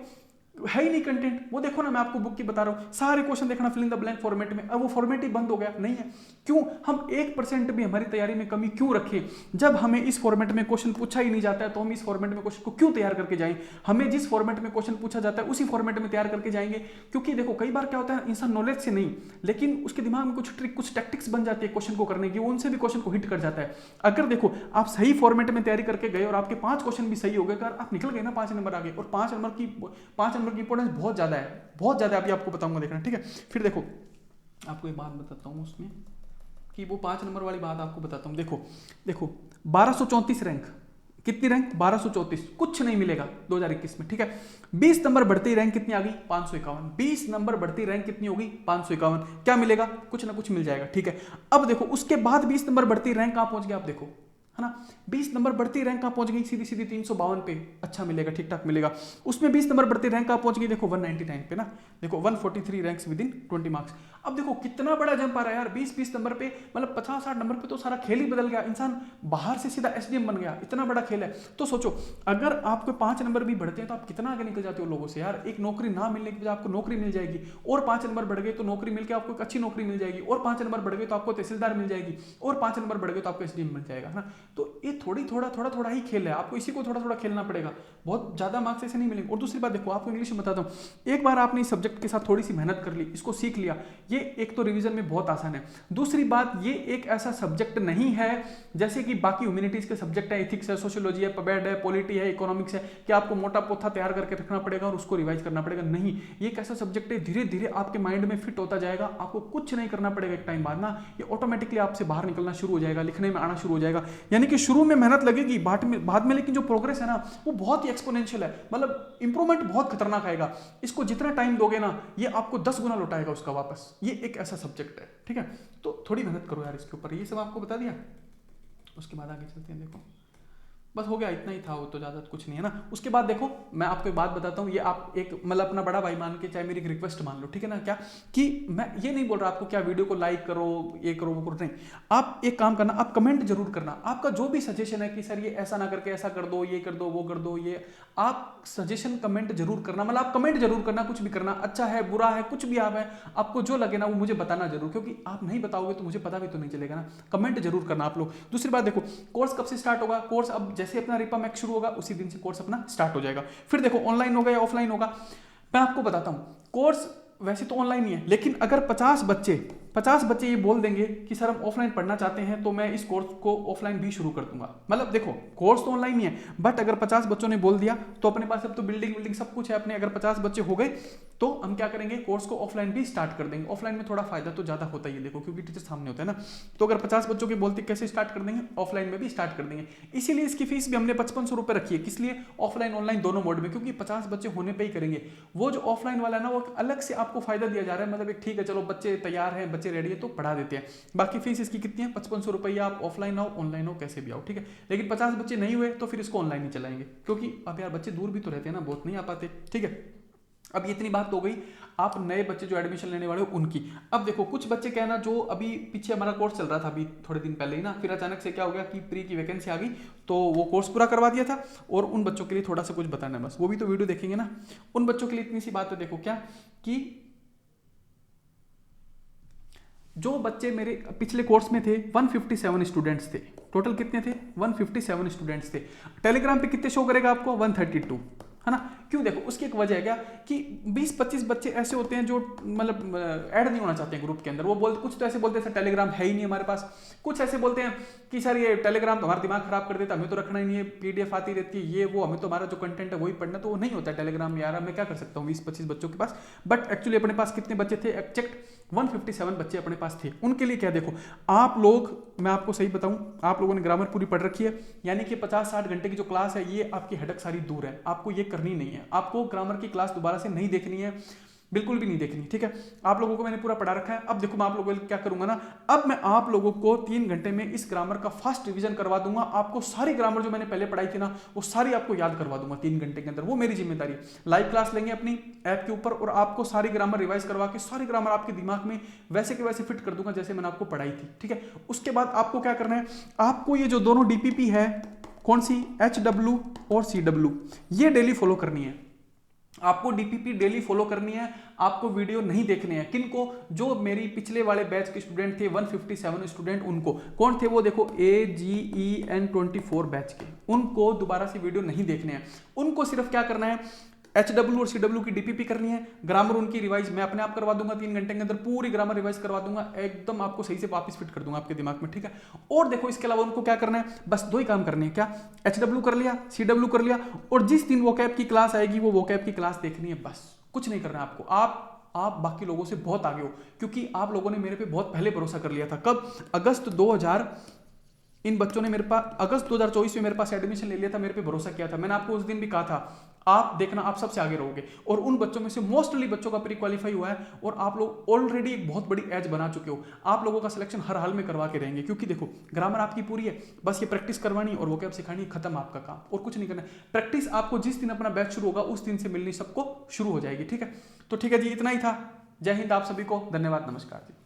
है ही नहीं कंटेंट। वो देखो ना, मैं आपको बुक की बता रहा हूँ, सारे क्वेश्चन देखना fill in the blank format में, अब वो फॉर्मेट ही बंद हो गया, नहीं है। क्यों? हम 1% भी हमारी तैयारी में कमी क्यों रखें? जब हमें इस फॉर्मेट में क्वेश्चन पूछा ही नहीं जाता है, तो हम इस फॉर्मेट में क्वेश्चन को क्यों तैयार करके जाएं? हमें जिस फॉर्मेट में क्वेश्चन पूछा जाता है उसी फॉर्मेट में तैयार करके जाएंगे। क्योंकि देखो कई बार क्या होता है, इंसान नॉलेज से नहीं, लेकिन उसके दिमाग में कुछ ट्रिक, कुछ टैक्टिक्स बन जाती है क्वेश्चन को करने की, उनसे भी क्वेश्चन को हिट कर जाता है। अगर देखो आप सही फॉर्मेट में तैयारी करके गए और आपके 5 क्वेश्चन भी सही हो गए, अगर आप निकल गए ना 5 नंबर आगे, और 5 नंबर की इंपॉर्टेंस बहुत ज्यादा है, बहुत ज्यादा। अभी आपको बताऊंगा, देखना, ठीक है। फिर देखो आपको एक बात बताता हूं उसमें, कि वो 5 नंबर वाली बात आपको बताता हूं। देखो 1234 रैंक, कितनी रैंक? 1234, कुछ नहीं मिलेगा 2021 में, ठीक है। 20 नंबर बढ़ती रैंक कितनी आ गई? 551। 20 नंबर बढ़ती रैंक कितनी होगी? 551। क्या मिलेगा? कुछ ना कुछ मिल जाएगा, ठीक है। अब देखो उसके बाद 20 नंबर बढ़ती रैंक कहां पहुंच गया, आप देखो, है ना। 20 नंबर बढ़ती रैंक कहां पहुंच गई? सीधी 352 पे, अच्छा मिलेगा, ठीक ठाक मिलेगा। उसमें 20 नंबर बढ़ती रैंक कहां पहुंच गई? देखो 199 पे ना, देखो 143 रैंक्स विद इन 20 मार्क्स। अब देखो कितना बड़ा जंप आ रहा है यार, 20 नंबर पे, मतलब 50-60 नंबर पे तो सारा खेल ही बदल गया। इंसान बाहर से सीधा एसडीएम बन गया, इतना बड़ा खेल है। तो सोचो अगर आपको 5 नंबर भी बढ़ते हैं तो आप कितना आगे निकल जाते हो लोगों से यार। एक नौकरी ना मिलने की वजह आपको नौकरी मिल जाएगी, और 5 नंबर बढ़ गए तो नौकरी मिलकर आपको एक अच्छी नौकरी मिल जाएगी, और 5 नंबर बढ़ गए तो आपको तहसीलदार मिल जाएगी, और 5 नंबर बढ़ गए तो आपको एसडीएम मिल जाएगा, ना। तो ये थोड़ा ही खेल है, आपको इसी को थोड़ा खेलना पड़ेगा, बहुत ज्यादा मार्क्स ऐसे नहीं मिलेंगे। और दूसरी बात देखो, आपको इंग्लिश में बताता हूँ, एक बार आपने इस सब्जेक्ट के साथ थोड़ी सी मेहनत कर ली, इसको सीख लिया, ये एक तो रिवीजन में बहुत आसान है। दूसरी बात, ये एक ऐसा सब्जेक्ट नहीं है जैसे कि बाकी ह्यूमैनिटीज के सब्जेक्ट है, एथिक्स है, सोशियोलॉजी है, पबेड है, पॉलिटी है, इकोनॉमिक्स है, कि आपको मोटा पोथा तैयार करके रखना पड़ेगा और उसको रिवाइज करना पड़ेगा। नहीं, ये एक ऐसा सब्जेक्ट है धीरे धीरे आपके माइंड में फिट होता जाएगा, आपको कुछ नहीं करना पड़ेगा। एक टाइम बाद ना ये ऑटोमेटिकली आपसे बाहर निकलना शुरू हो जाएगा, लिखने में आना शुरू हो जाएगा। यानी कि शुरू में मेहनत लगेगी, बाद में लेकिन जो प्रोग्रेस है ना वो बहुत ही एक्सपोनेंशियल है, मतलब इंप्रूवमेंट बहुत खतरनाक आएगा। इसको जितना टाइम दोगे ना ये आपको 10 गुना लौटाएगा उसका वापस। ये एक ऐसा सब्जेक्ट है, ठीक है। तो थोड़ी मेहनत करो यार इसके ऊपर, ये सब आपको बता दिया। उसके बाद आगे चलते हैं, देखो बस हो गया, इतना ही था, वो तो ज़्यादा कुछ नहीं है ना। उसके बाद देखो मैं आपको एक बात बताता हूँ, ये आप एक मतलब अपना बड़ा भाई मान के, चाहे मेरी एक रिक्वेस्ट मान लो, ठीक है ना। क्या कि मैं ये नहीं बोल रहा आपको क्या वीडियो को लाइक करो, ये करो, वो करो, नहीं। आप एक काम करना, आप कमेंट जरूर करना, आपका जो भी सजेशन है कि सर ये ऐसा ना करके ऐसा कर दो, ये कर दो, वो कर दो, ये आप सजेशन कमेंट जरूर करना, मतलब आप कमेंट जरूर करना, कुछ भी करना, अच्छा है बुरा है कुछ भी आप है, आपको जो लगे ना वो मुझे बताना जरूर, क्योंकि आप नहीं बताओगे तो मुझे पता भी तो नहीं चलेगा ना। कमेंट जरूर करना आप लोग। दूसरी बात देखो, कोर्स कब से स्टार्ट होगा? कोर्स अब जैसे अपना रिपा मैक्स शुरू होगा उसी दिन से कोर्स अपना स्टार्ट हो जाएगा। फिर देखो ऑनलाइन होगा या ऑफलाइन होगा, मैं आपको बताता हूं। कोर्स वैसे तो ऑनलाइन ही है, लेकिन अगर 50 बच्चे ये बोल देंगे कि सर हम ऑफलाइन पढ़ना चाहते हैं, तो मैं इस कोर्स को ऑफलाइन भी शुरू कर दूंगा। मतलब देखो कोर्स तो ऑनलाइन ही है, बट अगर 50 बच्चों ने बोल दिया तो अपने पास अब तो बिल्डिंग सब कुछ है अपने। अगर 50 बच्चे हो गए तो हम क्या करेंगे, कोर्स को ऑफलाइन भी स्टार्ट कर देंगे। ऑफलाइन में थोड़ा फायदा तो ज्यादा होता ही है, देखो क्योंकि टीचर सामने होता है ना। तो अगर 50 बच्चों के बोलते कैसे स्टार्ट कर देंगे, ऑफलाइन में भी स्टार्ट कर देंगे। इसीलिए इसकी फीस भी हमने 5500 रुपए रखी है। किस लिए? ऑफलाइन ऑनलाइन दोनों मोड में, क्योंकि 50 बच्चे होने पर ही करेंगे। वो जो ऑफलाइन वाला है ना, वो अलग से आपको फायदा दिया जा रहा है, मतलब एक ठीक है चलो बच्चे तैयार हैं, बच्चे रेडी है तो पढ़ा देते हैं। बाकी फीस इसकी कितनी है? 5500 रुपया। आप ऑफलाइन आओ ऑनलाइन हो कैसे भी आओ, ठीक है। लेकिन 50 बच्चे नहीं हुए तो फिर इसको ऑनलाइन ही चलाएंगे, क्योंकि अब यार बच्चे दूर भी तो रहते हैं ना, बहुत नहीं आ पाते, ठीक है। अब इतनी बात तो हो गई आप नए बच्चे जो एडमिशन लेने वाले हो उनकी। अब देखो कुछ बच्चे क्या है ना, जो अभी पीछे हमारा कोर्स चल रहा था अभी थोड़े दिन पहले ही ना, फिर अचानक से क्या हो गया कि प्री की वैकेंसी आ गई, तो वो कोर्स पूरा करवा दिया था। और उन बच्चों के लिए थोड़ा सा कुछ बताना है बस, वो भी तो वीडियो देखेंगे ना। उन बच्चों के लिए इतनी सी बात है, देखो क्या कि जो बच्चे मेरे पिछले कोर्स में थे 157 स्टूडेंट्स थे। टोटल कितने थे? 157 स्टूडेंट्स थे। टेलीग्राम पे कितने शो करेगा आपको? 132। है ना। क्यों? देखो उसकी एक वजह है क्या कि 20-25 बच्चे ऐसे होते हैं जो मतलब ऐड नहीं होना चाहते हैं ग्रुप के अंदर। वो बोलते, कुछ तो ऐसे बोलते हैं सर टेलीग्राम है ही नहीं हमारे पास, कुछ ऐसे बोलते हैं कि सर ये टेलीग्राम तो हमारा दिमाग खराब कर देता, हमें तो रखना ही नहीं है, पीडीएफ आती रहती है, ये वो, हमें तो हमारा जो कंटेंट है वही पढ़ना, तो वो नहीं होता टेलीग्राम। यार मैं क्या कर सकता हूँ 20-25 बच्चों के पास। बट एक्चुअली अपने पास कितने बच्चे थे? एग्जैक्ट 157 बच्चे अपने पास थे। उनके लिए क्या, देखो आप लोग, मैं आपको सही बताऊं, आप लोगों ने ग्रामर पूरी पढ़ रखी है, यानी कि 50-60 घंटे की जो क्लास है ये आपकी हेडक सारी दूर है, आपको ये करनी नहीं है। आपको ग्रामर की क्लास दोबारा से नहीं देखनी है, बिल्कुल भी नहीं देखनी, ठीक है। आप लोगों को मैंने पूरा पढ़ा रखा है। अब देखो मैं आप लोगों को क्या करूंगा ना, अब मैं आप लोगों को 3 घंटे में इस ग्रामर का फास्ट रिवीजन करवा दूंगा। आपको सारी ग्रामर जो मैंने पहले पढ़ाई थी ना, वो सारी आपको याद करवा दूंगा 3 घंटे के अंदर। वो मेरी जिम्मेदारी है। लाइव क्लास लेंगे अपनी ऐप के ऊपर और आपको सारी ग्रामर रिवाइज करवा के सारी ग्रामर आपके दिमाग में वैसे के वैसे फिट कर दूंगा जैसे मैंने आपको पढ़ाई थी, ठीक है। उसके बाद आपको क्या करना है, आपको ये जो दोनों डीपीपी है, कौन सी, HW और CW, ये डेली फॉलो करनी है। आपको डीपीपी डेली फॉलो करनी है, आपको वीडियो नहीं देखने हैं। किनको? जो मेरी पिछले वाले बैच के स्टूडेंट थे 157 स्टूडेंट, उनको। कौन थे वो? देखो AGEN24 बैच के, उनको दोबारा से वीडियो नहीं देखने हैं। उनको सिर्फ क्या करना है, HW और CW की डीपीपी करनी है। ग्रामर उनकी रिवाइज मैं अपने आप करवा दूंगा 3 घंटे के अंदर, पूरी ग्रामर रिवाइज करवा दूंगा, एकदम आपको सही से वापस फिट कर दूंगा आपके दिमाग में, ठीक है। और देखो इसके अलावा उनको क्या करना है, बस 2 ही काम करने हैं। क्या? HW कर लिया, CW कर लिया, और जिस दिन वोकैब की क्लास आएगी वो वोकैब की क्लास देखनी है, बस कुछ नहीं करना है आपको। आप बाकी लोगों से बहुत आगे हो, क्योंकि आप लोगों ने मेरे पे बहुत पहले भरोसा कर लिया था। कब? अगस्त 2000, इन बच्चों ने मेरे पास अगस्त 2024 में मेरे पास एडमिशन ले लिया था, मेरे पे भरोसा किया था। मैंने आपको उस दिन भी कहा था आप देखना आप सबसे आगे रहोगे। और उन बच्चों में से मोस्टली बच्चों का प्री क्वालिफाई हुआ है, और आप लोग ऑलरेडी एक बहुत बड़ी एज बना चुके हो। आप लोगों का सिलेक्शन हर हाल में करवा के रहेंगे, क्योंकि देखो ग्रामर आपकी पूरी है, बस ये प्रैक्टिस करवानी और वोकैब सिखानी, खत्म आपका काम, और कुछ नहीं करना। प्रैक्टिस आपको जिस दिन अपना बैच शुरू होगा उस दिन से मिलनी सबको शुरू हो जाएगी, ठीक है। तो ठीक है जी, इतना ही था। जय हिंद आप सभी को, धन्यवाद, नमस्कार जी।